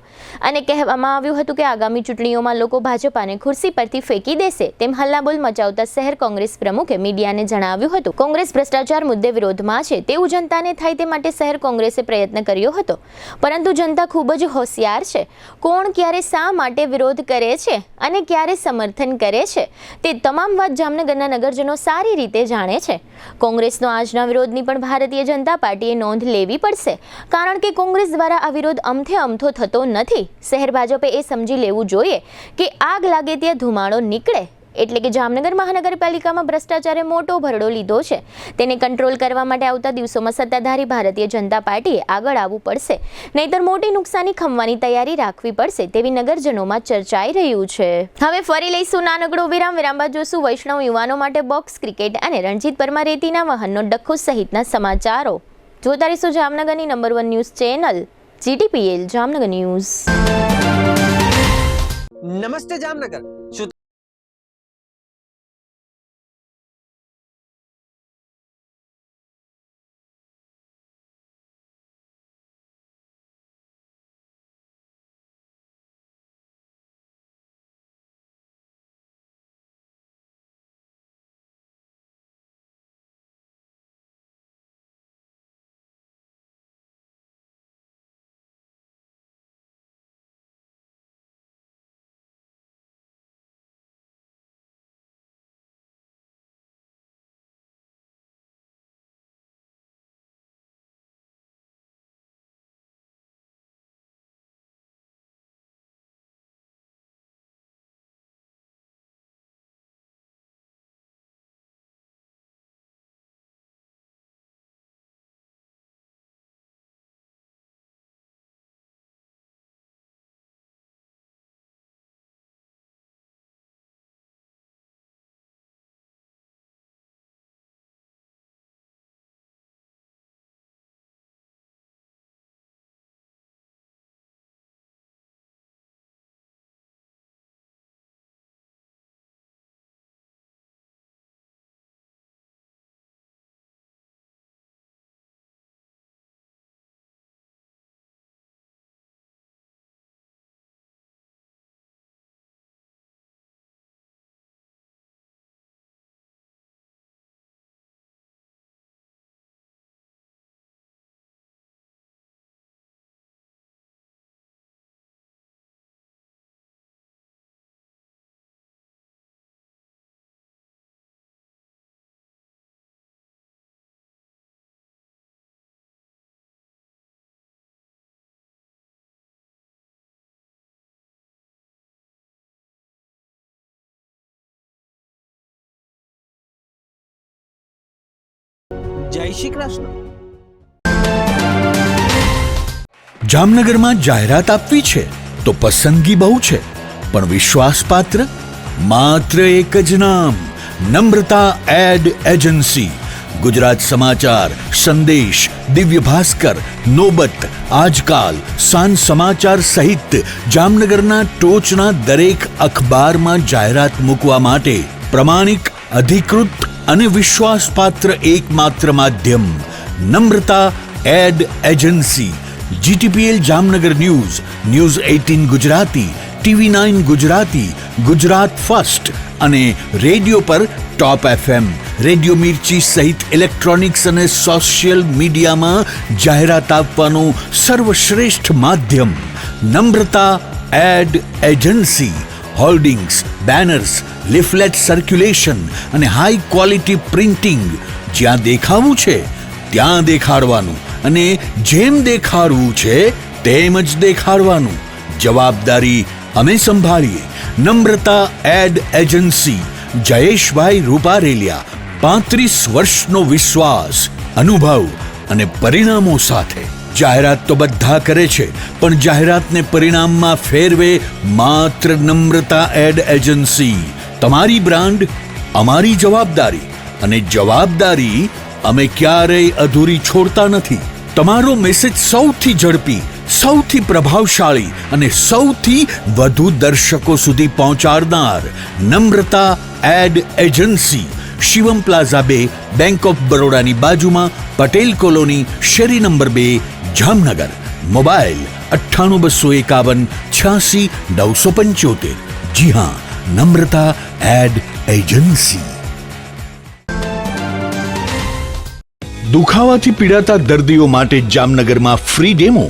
અને કહેવામાં આવ્યું હતું કે આગામી ચૂંટણીઓમાં લોકો ભાજપાને ખુરશી પરથી ફેંકી દેશે, તેમ હલ્લાબોલ મચાવતા શહેર કોંગ્રેસ પ્રમુખે મીડિયાને જણાવ્યું હતું. કોંગ્રેસ ભ્રષ્ટાચાર મુદ્દે વિરોધમાં છે તેવું જનતાને થાય તે માટે શહેર કોંગ્રેસે પ્રયત્ન કર્યો હતો, પરંતુ જનતા ખૂબ જ હોશિયાર છે. કોણ ક્યારે શા માટે વિરોધ કરે છે અને ક્યારે સમર્થન કરે છે તે તમામ વાત જામનગરના નગરજનો સારી રીતે જાણે છે. કોંગ્રેસનો આજના વિરોધની પણ ભારતીય જનતા પાર્ટીએ નોંધ લેવી પડશે, કારણ કે કોંગ્રેસ દ્વારા આ વિરોધ અમથે અમથો થતો નથી. શહેર ભાજપે એ સમજી લેવું જોઈએ કે આગ લાગે ત્યાં ધુમાડો નીકળે. એટલે કે જામનગર મહાનગરપાલિકામાં ભ્રષ્ટાચારે મોટો ભરડો લીધો છે. તેને કંટ્રોલ કરવા માટે આવતા દિવસોમાં સત્તાધારી ભારતીય જનતા પાર્ટીએ આગળ આવવું પડશે, નહીતર મોટી નુકસાની ખમવાની તૈયારી રાખવી પડશે તેવી નગરજનોમાં ચર્ચાઈ રહ્યું છે. હવે ફરી લઈશું નાનકડો વિરામ. વિરામ બાદ જોશું વૈષ્ણવ યુવાનો માટે બોક્સ ક્રિકેટ અને રણજીત પરમાર રેતીના વાહનનો ડખ્ખો સહિતના સમાચારો. જોતા રહીશું જામનગરની number 1 news channel GTPL Jamnagar news. નમસ્તે જામનગર. શું જય શ્રી કૃષ્ણ. જામનગરમાં જાહેરાત આપવી છે તો પસંદગી બહુ છે, પણ વિશ્વાસપાત્ર માત્ર એક જ નામ, નમ્રતા એડ એજન્સી. ગુજરાત સમાચાર, સંદેશ, દિવ્ય ભાસ્કર, નોબત, આજકાલ, સાંજ સમાચાર સહિત જામનગરના ટોચના દરેક અખબારમાં જાહેરાત મૂકવા માટે પ્રમાણિક, અધિકૃત અને વિશ્વાસપાત્ર એકમાત્ર માધ્યમ Namrata ad agency. GTPL Jamnagar news, news 18 Gujarati, TV9 Gujarati, Gujarat first અને રેડિયો પર ટોપ FM, રેડિયો મિર્ચી સહિત ઇલેક્ટ્રોનિક્સ અને સોશિયલ મીડિયામાં જાહેરાત આપવાનું સર્વશ્રેષ્ઠ માધ્યમ Namrata ad agency. Hoardings, banners, leaflet circulation અને હાઈ ક્વોલિટી પ્રિન્ટિંગ. જ્યાં દેખાવું છે ત્યાં દેખાડવાનું અને જેમ દેખાડવું છે તેમ જ દેખાડવાનું. જવાબદારી અમે સંભાળીએ. નમ્રતા એડ એજન્સી, જયેશભાઈ રૂપારેલિયા. 35 વર્ષનો વિશ્વાસ, અનુભવ અને પરિણામો સાથે. જાહેરાત તો બધા કરે છે, પણ જાહેરાતને પરિણામમાં ફેરવે માત્ર નમ્રતા એડ એજન્સી. તમારી બ્રાન્ડ અમારી જવાબદારી, અને જવાબદારી અમે ક્યારેય અધૂરી છોડતા નથી. તમારો મેસેજ સૌથી ઝડપી, સૌથી પ્રભાવશાળી અને સૌથી વધુ દર્શકો સુધી પહોંચાડનાર Namrata ad agency. Shivam plaza 2, bank of બરોડાની બાજુમાં, પટેલ કોલોની, શેરી નંબર 2, જામનગર. મોબાઈલ 98 251 86 975. જી હા, નમ્રતા એડ એજન્સી. દુખાવાથી પીડાતા દર્દીઓ માટે જામનગરમાં free demo.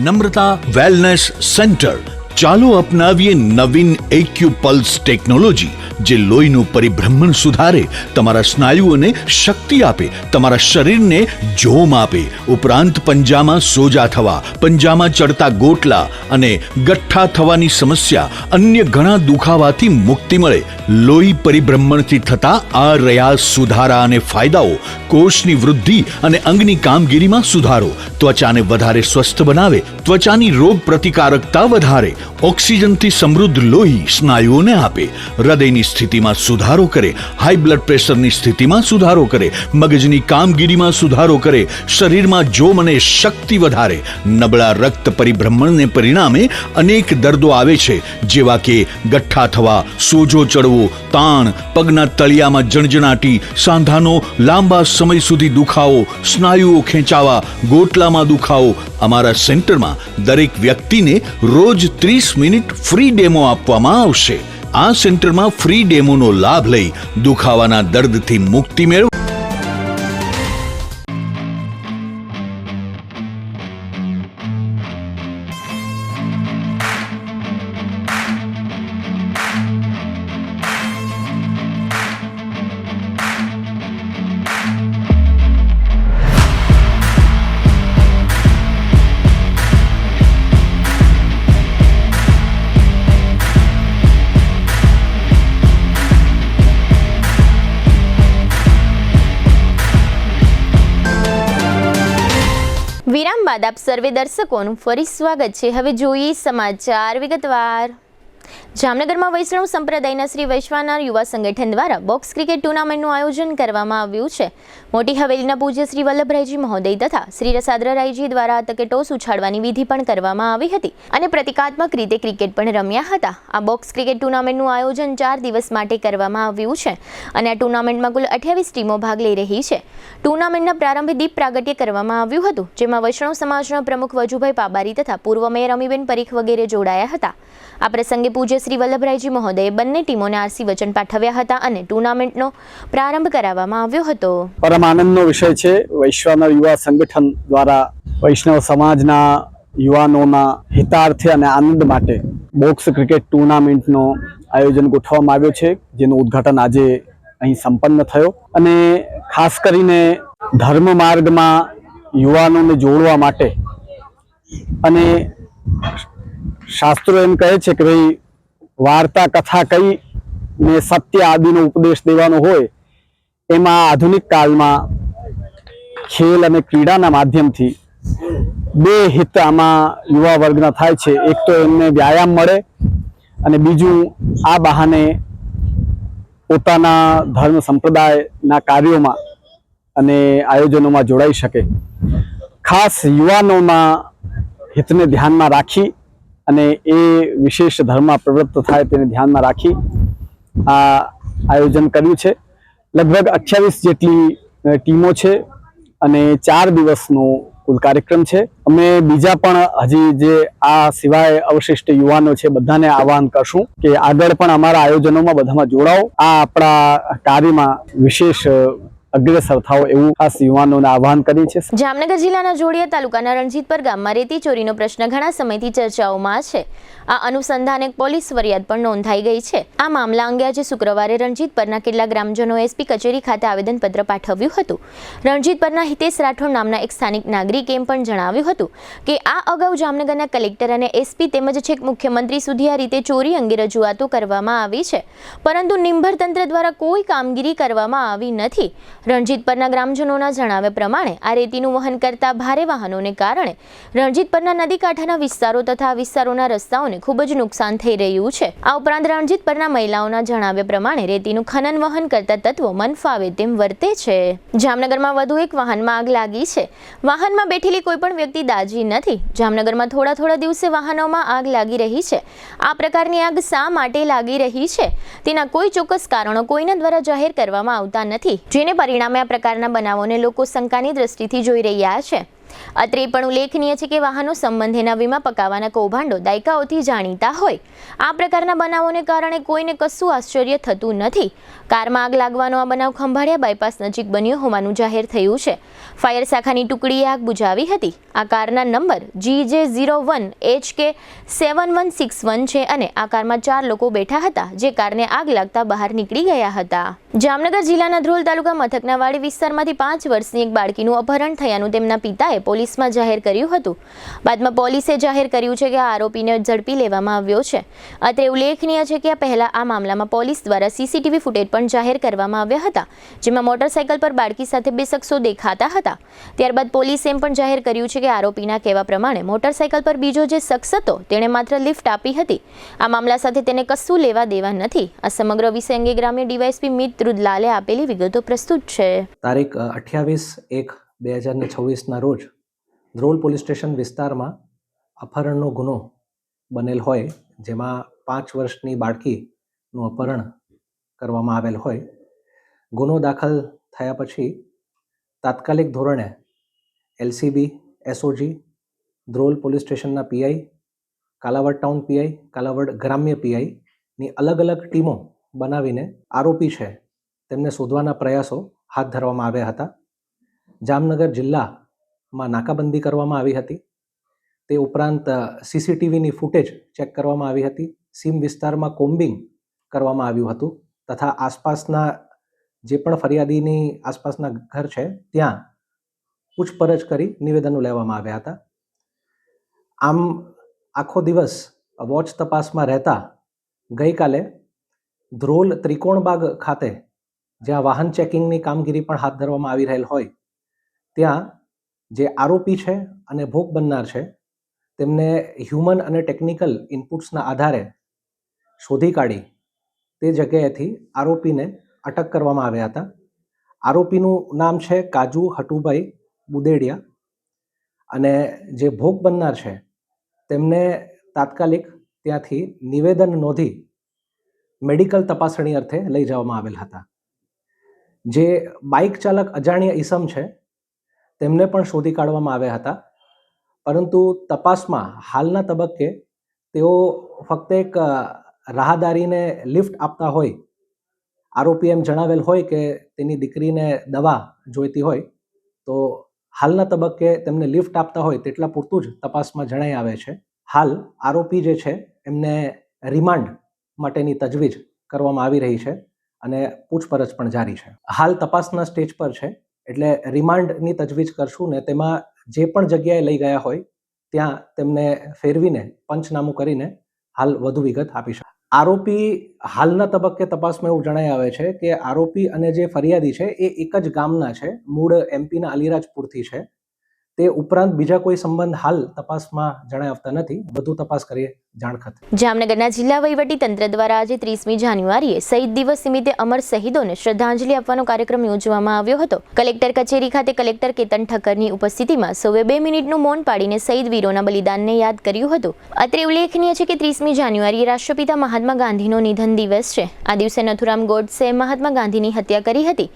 Namrata wellness centre. ચાલો અપનાવીએ નવીન એક્યુપલ્સ ટેકનોલોજી, જે લોહીનું પરિભ્રમણ સુધારે, તમારા સ્નાયુઓને શક્તિ આપે, તમારા શરીરને જોમ આપે. ઉપરાંત પંજામાં સોજા થવા, પંજામાં ચડતા ગોટલા અને ગઠ્ઠા થવાની સમસ્યા, અન્ય ઘણા દુખાવાથી મુક્તિ મળે. લોહી પરિભ્રમણથી થતા આ રહ્યા સુધારા અને ફાયદાઓ. કોષની વૃદ્ધિ અને અંગની કામગીરીમાં સુધારો, ત્વચાને વધારે સ્વસ્થ બનાવે, ત્વચાની રોગ પ્રતિકારકતા વધારે. ઓક્સિજનથી સમૃદ્ધ લોહી સ્નાયુઓને આપે. હૃદયની સ્થિતિમાં સુધારો કરે, હાઈ બ્લડ પ્રેશરની સ્થિતિમાં સુધારો કરે, મગજની કામગીરીમાં સુધારો કરે, શરીરમાં જોમ અને શક્તિ વધારે. નબળા રક્ત પરિભ્રમણને પરિણામે અનેક દર્દો આવે છે, જેવા કે ગઠ્ઠા થવા, સોજો ચડવો, તાણ, પગના તળિયામાં જણજણાટી, સાંધાનો લાંબા સમય સુધી દુખાવો, સ્નાયુઓ ખેંચાવા, ગોટલામાં દુખાવો. અમારા સેન્ટરમાં દરેક વ્યક્તિને રોજ 30 મિનિટ ફ્રી ડેમો આપવામાં આવશે. આ સેન્ટરમાં ફ્રી ડેમોનો લાભ લઈ દુખાવાના દર્દથી મુક્તિ મેળવો. વિરામ બાદ આપ સર્વે દર્શકોનું ફરી સ્વાગત છે. હવે જોઈએ સમાચાર વિગતવાર. જામનગરમાં વૈષ્ણવ સંપ્રદાયના શ્રી વૈશ્વાનર યુવા સંગઠન દ્વારા બોક્સ ક્રિકેટ ટુર્નામેન્ટનું આયોજન કરવામાં આવ્યું છે. મોટી હવેલીના પૂજ્ય શ્રી વલ્લભરાયજી મહોદય તથા શ્રી રસાદ્રરાયજી દ્વારા આ તકે ટોસ ઉછાળવાની વિધિ પણ કરવામાં આવી હતી અને પ્રતિકાત્મક રીતે ક્રિકેટ પણ રમ્યા હતા. આ બોક્સ ક્રિકેટ ટુર્નામેન્ટનું આયોજન 4 દિવસ માટે કરવામાં આવ્યું છે અને આ ટુર્નામેન્ટમાં કુલ 28 ટીમો ભાગ લઈ રહી છે. ટુર્નામેન્ટના પ્રારંભે દીપ પ્રાગટ્ય કરવામાં આવ્યું હતું, જેમાં વૈષ્ણવ સમાજના પ્રમુખ વજુભાઈ પાબારી તથા પૂર્વ મેયર અમીબેન પરીખ વગેરે જોડાયા હતા. આ પ્રસંગે પૂજ્ય શ્રી વલ્લભરાયજી મહોદયે બંને ટીમોને આરસી વચન પાઠવ્યા હતા અને ટુર્નામેન્ટનો પ્રારંભ કરાવવામાં આવ્યો હતો. પરમ આનંદનો વિષય છે. વૈશ્વાનર યુવા સંગઠન દ્વારા વૈષ્ણવ સમાજના યુવાનોના હિતાર્થે અને આનંદ માટે બોક્સ ક્રિકેટ ટુર્નામેન્ટનો આયોજન ગોઠવવામાં આવ્યો છે, જેનું ઉદ્ઘાટન આજે અહીં સંપન્ન થયો. અને ખાસ કરીને ધર્મ માર્ગમાં યુવાનોને જોડવા માટે અને શાસ્ત્રો એમ કહે છે કે ભાઈ વાર્તા કથા કઈ ને સત્ય આદિનો ઉપદેશ દેવાનો હોય, એમાં આધુનિક કાળમાં ખેલ અને ક્રીડાના માધ્યમથી બે હિત આમાં યુવા વર્ગના થાય છે. એક તો એમને વ્યાયામ મળે અને બીજું આ બહાને પોતાના ધર્મ સંપ્રદાયના કાર્યોમાં અને આયોજનોમાં જોડાઈ શકે. ખાસ યુવાનોના હિતને ધ્યાનમાં રાખી અને એ વિશેષ ધર્મમાં પ્રવૃત્ત થાય તેને ધ્યાનમાં રાખી આ આયોજન કર્યું છે. લગભગ 28 જેટલી ટીમો છે અને 4 દિવસનો કુલ કાર્યક્રમ છે. અમે બીજા પણ હજી જે આ સિવાય અવશિષ્ટ યુવાનો છે બધાને આહવાન કરશું કે આગળ પણ અમારા આયોજનોમાં બધામાં જોડાઓ, આ આપણા કાર્યમાં વિશેષ અગ્રેસર થાઓ એવું ખાસ યુવાનોને આહવાન કરી છે. જામનગર જિલ્લાના જોડિયા તાલુકાના રણજીતપર ગામમાં રેતી ચોરીનો પ્રશ્ન ઘણા સમયથી ચર્ચાઓમાં છે. આ અનુસંધાને એક પોલીસ ફરિયાદ પણ નોંધાઈ ગઈ છે. આ મામલા અંગે આજે શુક્રવારે રણજીતપરના કેટલાક ગ્રામજનો એસપી કચેરી ખાતે આવેદનપત્ર પાઠવ્યું હતું. રણજીતપરના હિતેશ રાઠોડ નામના એક સ્થાનિક નાગરિકે એમ પણ જણાવ્યું હતું કે આ અગાઉ જામનગરના કલેક્ટર અને એસપી તેમજ છેક મુખ્યમંત્રી સુધી આ રીતે ચોરી અંગે રજૂઆતો કરવામાં આવી છે, પરંતુ નિંભર તંત્ર દ્વારા કોઈ કામગીરી કરવામાં આવી નથી. રણજીતપરના ગ્રામજનોના જણાવ્યા પ્રમાણે આ રેતીનું વહન કરતા ભારે વાહનોને કારણે રણજીતપરના નદી કાંઠાના વિસ્તારો તથા વિસ્તારોના રસ્તાઓને ખૂબ જ નુકસાન થઈ રહ્યું છે. આ ઉપરાંત રણજીતપરના મહિલાઓના જણાવ્યા પ્રમાણે રેતીનું ખનન વહન કરતા તત્વો મન ફાવે તેમ વર્તે છે. જામનગરમાં વધુ એક વાહનમાં આગ લાગી છે. વાહનમાં બેઠેલી કોઈ પણ વ્યક્તિ દાઝી નથી. જામનગરમાં થોડા દિવસે વાહનોમાં આગ લાગી રહી છે. આ પ્રકારની આગ શા માટે લાગી રહી છે તેના કોઈ ચોક્કસ કારણો કોઈના દ્વારા જાહેર કરવામાં આવતા નથી, જેને પરિણામે આ પ્રકારના બનાવોને લોકો શંકાની દ્રષ્ટિથી જોઈ રહ્યા છે. અત્રે પણ ઉલ્લેખનીય છે કે વાહનો સંબંધેના વીમા પકાવવાના કૌભાંડો દાયકાઓથી જાણીતા હોય. આ પ્રકારના બનાવોને કારણે કોઈને કશું આશ્ચર્ય થતું નથી. કારમાં આગ લાગવાનો આ બનાવ ખંભાળિયા બાયપાસ નજીક બન્યો હોવાનું જાહેર થયું છે. ફાયર શાખાની ટુકડીએ આગ બુઝાવી હતી. આ કારના નંબર GJ01HK7161 છે અને આ કારમાં 4 લોકો બેઠા હતા, જે કારને આગ લાગતા બહાર નીકળી ગયા હતા. જામનગર જિલ્લાના ધ્રોલ તાલુકા મથકના વાડી વિસ્તારમાંથી 5 વર્ષની એક બાળકીનું અપહરણ થયાનું તેમના પિતાએ પોલીસમાં જાહેર કર્યું હતું. બાદમાં પોલીસે જાહેર કર્યું છે કે આ આરોપીને ઝડપી લેવામાં આવ્યો છે. અત્રે ઉલ્લેખનીય છે કે આ પહેલા આ મામલામાં પોલીસ દ્વારા સીસીટીવી ફૂટેજ પણ જાહેર કરવામાં આવ્યા હતા, જેમાં મોટરસાઇકલ પર બાળકી સાથે 2 શખ્સો દેખાતા હતા. ત્યારબાદ પોલીસે એમ પણ જાહેર કર્યું છે કે આરોપીના કહેવા પ્રમાણે મોટરસાઇકલ પર બીજો જે શખ્સ હતો તેણે માત્ર લિફ્ટ આપી હતી. આ મામલા સાથે તેને કશું લેવા દેવા નથી. આ સમગ્ર વિષય અંગે ગ્રામ્ય ડીવાયએસપી મિત રુદલાલે આપેલી વિગતો પ્રસ્તુત છે. તારીખ 28/1/2026ના રોજ ધ્રોલ પોલીસ સ્ટેશન વિસ્તારમાં અપહરણનો ગુનો બનેલ હોય, જેમાં 5 વર્ષની બાળકીનું અપહરણ કરવામાં આવેલ હોય. ગુનો દાખલ થયા પછી તાત્કાલિક ધોરણે એલસીબી, એસઓજી, ધ્રોલ પોલીસ સ્ટેશનના PI, Kalavad town PI, Kalavad ગ્રામ્ય પીઆઈની અલગ અલગ ટીમો બનાવીને આરોપી છે તેમને શોધવાના પ્રયાસો હાથ ધરવામાં આવ્યા હતા. જામનગર જિલ્લામાં નાકાબંધી કરવામાં આવી હતી. તે ઉપરાંત સીસીટીવીની ફૂટેજ ચેક કરવામાં આવી હતી. સીમ વિસ્તારમાં કોમ્બિંગ કરવામાં આવ્યું હતું તથા આસપાસના જે પણ ફરિયાદીની આસપાસના ઘર છે ત્યાં પૂછપરછ કરી નિવેદનો લેવામાં આવ્યા હતા. આમ આખો દિવસ વોચ તપાસમાં રહેતા ગઈકાલે ધ્રોલ ત્રિકોણબાગ ખાતે જ્યાં વાહન ચેકિંગની કામગીરી પણ હાથ ધરવામાં આવી રહેલ હોય, ત્યાં જે આરોપી છે અને ભોગ બનનાર છે તેમને હ્યુમન અને ટેકનિકલ ઇનપુટ્સના આધારે શોધી કાઢી તે જગ્યાએથી આરોપીને અટક કરવામાં આવ્યા હતા. આરોપીનું નામ છે કાજુ હટુભાઈ બુદેડિયા અને જે ભોગ બનનાર છે તેમને તાત્કાલિક ત્યાંથી નિવેદન નોંધી મેડિકલ તપાસણી અર્થે લઈ જવામાં આવેલ હતા. જે બાઇક ચાલક અજાણ્યા ઈસમ છે તેમને પણ શોધી કાઢવામાં આવ્યા હતા, પરંતુ તપાસમાં હાલના તબક્કે તેઓ ફક્ત એક રાહદારીને લિફ્ટ આપતા હોય, આરોપી એમ જણાવેલ હોય કે તેની દીકરીને દવા જોઈતી હોય, તો હાલના તબક્કે તેમને લિફ્ટ આપતા હોય તેટલા પૂરતું જ તપાસમાં જણાઈ આવે છે. હાલ આરોપી જે છે એમને રિમાન્ડ માટેની તજવીજ કરવામાં આવી રહી છે અને પૂછપરછ પણ જારી છે. હાલ તપાસના સ્ટેજ પર છે, એટલે રિમાન્ડની તજવીજ કરશું ને તેમાં જે પણ જગ્યાએ લઈ ગયા હોય ત્યાં તેમને ફેરવીને પંચનામું કરીને હાલ વધુ વિગત આપી શકે. આરોપી હાલના તબક્કે તપાસમાં એવું જણાઈ આવે છે કે આરોપી અને જે ફરિયાદી છે એ એક જ ગામના છે, મૂળ એમપીના અલીરાજપુરથી છે. તે ઉપરાંત બીજા કોઈ સંબંધ હાલ તપાસમાં જણાઈ આવતા નથી. વધુ તપાસ કરીએ જાણ ખાતે. જામનગરના જિલ્લા વહીવટી તંત્ર દ્વારા આજે 30મી જાન્યુઆરીએ શહીદ દિવસ નિમિત્તે અમર શહીદોને શ્રદ્ધાંજલિ આપવાનો કાર્યક્રમ યોજવામાં આવ્યો હતો. કલેક્ટર કચેરી ખાતે કલેક્ટર કેતન ઠક્કરની ઉપસ્થિતિમાં સૌએ 2 મિનિટનું મૌન પાડીને શહીદ વીરોના બલિદાનને યાદ કર્યું હતું. અત્રે ઉલ્લેખનીય છે કે 30મી જાન્યુઆરીએ રાષ્ટ્રપિતા મહાત્મા ગાંધીનો નિધન દિવસ છે. આ દિવસે નથુરામ ગોડસે મહાત્મા ગાંધીની હત્યા કરી હતી.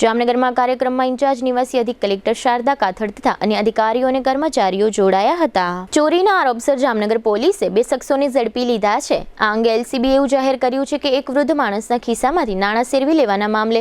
જામનગરમાં કાર્યક્રમમાં ઇન્ચાર્જ નિવાસી અધિક કલેક્ટર શારદા કાથડ તથા અન્ય અધિકારીઓ અને કર્મચારીઓ જોડાયા હતા. ચોરીના આરોપસર જામનગર પોલીસે 2 શખ્સોને ઝડપી લીધા છે. આ અંગે એલસીબીએ એવું જાહેર કર્યું છે કે એક વૃદ્ધ માણસના ખિસ્સામાંથી નાણાં સેરવી લેવાના મામલે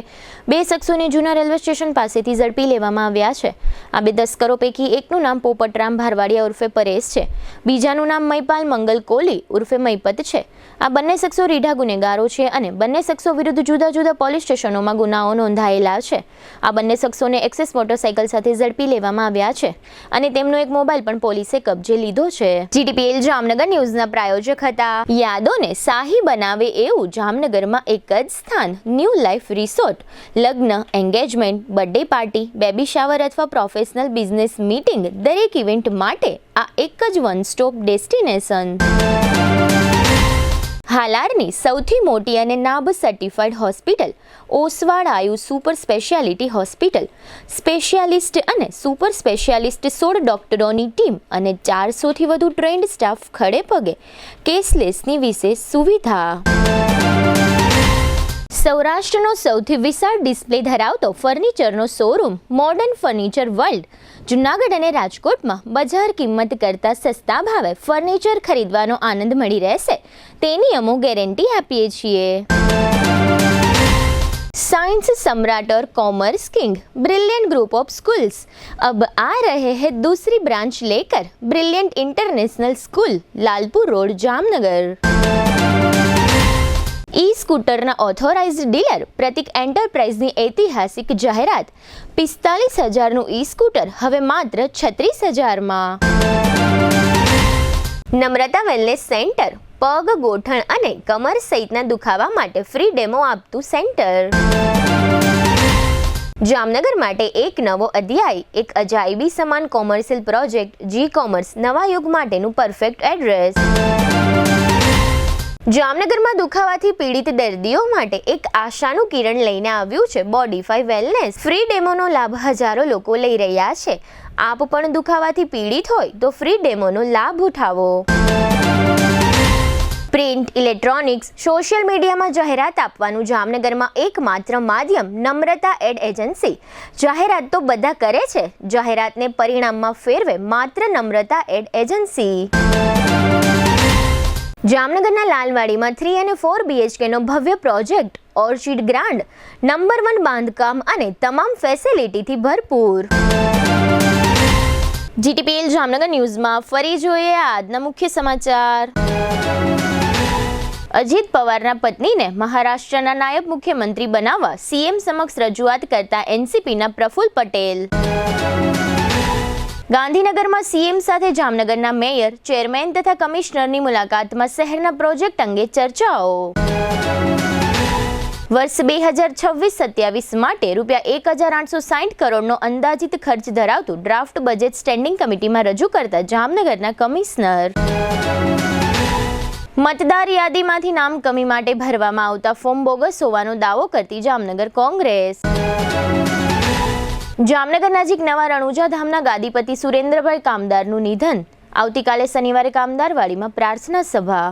2 શખ્સોને જૂના રેલવે સ્ટેશન પાસેથી ઝડપી લેવામાં આવ્યા છે. આ 2 તસ્કરો પૈકી એકનું નામ પોપટરામ ભારવાડિયા ઉર્ફે પરેશ છે. બીજાનું નામ મૈપાલ મંગલ કોલી ઉર્ફે મૈપત છે. આ બંને શખ્સો રીઢા ગુનેગારો છે અને બંને શખ્સો વિરુદ્ધ જુદા જુદા પોલીસ સ્ટેશનોમાં ગુનાઓ નોંધાયેલા છે. આ બંને શખ્સોને એક્સેસ મોટરસાઇકલ સાથે ઝડપી લેવામાં આવ્યા છે અને તેમનો એક મોબાઈલ પણ પોલીસે કબજે લીધો છે. જીટીપીએલ જામનગર ન્યૂઝના પ્રાયોજક હતા. યાદોને શાહી બનાવે એવું જામનગરમાં એક જ સ્થાન, ન્યૂ લાઈફ રિસોર્ટ. લગ્ન, engagement, birthday party, baby shower અથવા પ્રોફેશનલ બિઝનેસ મીટિંગ, દરેક ઇવેન્ટ માટે આ એક જ વન સ્ટોપ ડેસ્ટિનેશન. હાલારની સૌથી મોટી અને નાબ સર્ટિફાઈડ હોસ્પિટલ ઓસવાડ આયુ સુપર સ્પેશિયાલિટી હોસ્પિટલ. સ્પેશિયાલિસ્ટ અને સુપર સ્પેશિયાલિસ્ટ 16 ડોક્ટરોની ટીમ અને 400થી વધુ ટ્રેન્ડ સ્ટાફ ખડે પગે. કેશલેસની વિશેષ સુવિધા. સૌરાષ્ટ્રનો સૌથી વિશાળ ડિસ્પ્લે ધરાવતો ફર્નિચરનો showroom modern furniture world. Junagadh અને રાજકોટમાં બજાર કિંમત કરતાં સસ્તા ભાવે ફર્નિચર ખરીદવાનો આનંદ મળી રહેશે તેની અમો ગેરંટી આપીએ છીએ. साइंस सम्राट और commerce king brilliant group of schools अब आ रहे हैं दूसरी ब्रांच लेकर. Brilliant international school, Lalpur road, Jamnagar. E स्कूटરના ઓથોરાઇઝ્ડ ડીલર પ્રતિક એન્ટરપ્રાઇઝની ઐતિહાસિક જાહેરાત. 45,000નું ઈ સ્કૂટર હવે માત્ર 36,000માં. નમ્રતા વેલનેસ સેન્ટર પગ, ગોઠણ અને કમર સહિતના દુખાવા માટે ફ્રી ડેમો આપતું સેન્ટર. જામનગર માટે એક નવો અધ્યાય, એક અજાયબી સમાન કોમર્શિયલ પ્રોજેક્ટ જી કોમર્સ નવા યુગ માટેનું પરફેક્ટ એડ્રેસ. જામનગરમાં દુખાવાથી પીડિત દર્દીઓ માટે એક આશાનું કિરણ લઈને આવ્યું છે બોડીફાઈ વેલનેસ. ફ્રી ડેમોનો લાભ હજારો લોકો લઈ રહ્યા છે. આપ પણ દુખાવાથી પીડિત હોય તો ફ્રી ડેમોનો લાભ ઉઠાવો. પ્રિન્ટ, ઇલેક્ટ્રોનિક્સ, સોશિયલ મીડિયામાં જાહેરાત આપવાનું જામનગરમાં એકમાત્ર માધ્યમ નમ્રતા એડ એજન્સી. જાહેરાત તો બધા કરે છે, જાહેરાતને પરિણામમાં ફેરવે માત્ર નમ્રતા એડ એજન્સી. જામનગરના લાલવાડીમાં 3 અને 4 BHKનો ભવ્ય પ્રોજેક્ટ, ઓર્ચિડ ગ્રાન્ડ, નંબર 1 બાંધકામ અને તમામ ફેસિલિટીથી ભરપૂર. જીટીપીએલ જામનગર ન્યૂઝમાં ફરી જોઈએ આજના મુખ્ય સમાચાર. અજીત પવારના પત્નીને મહારાષ્ટ્રના નાયબ મુખ્યમંત્રી બનાવવા સીએમ સમક્ષ રજૂઆત કરતા એનસીપીના પ્રફુલ્લ પટેલ. ગાંધીનગરમાં સીએમ સાથે જામનગરના મેયર, ચેરમેન તથા કમિશનરની મુલાકાતમાં શહેરના પ્રોજેક્ટ અંગે ચર્ચાઓ. વર્ષ 2026-27 માટે ₹1,860 કરોડનો અંદાજિત ખર્ચ ધરાવતું ડ્રાફ્ટ બજેટ સ્ટેન્ડિંગ કમિટીમાં રજૂ કરતા જામનગરના કમિશનર. મતદાર યાદીમાંથી નામ કમી માટે ભરવામાં આવતા ફોર્મ બોગસ હોવાનો દાવો કરતી જામનગર કોંગ્રેસ. જામનગર નજીક નવા રણુજા ધામના ગાદીપતિ સુરેન્દ્રભાઈ કામદારનું નિધન. આવતીકાલે શનિવારે કામદારવાડીમાં પ્રાર્થના સભા.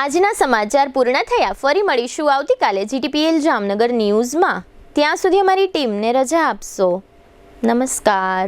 આજના સમાચાર પૂર્ણ થયા. ફરી મળીશું આવતીકાલે જીટીપીએલ જામનગર ન્યૂઝમાં. ત્યાં સુધી અમારી ટીમને રજા આપશો. નમસ્કાર.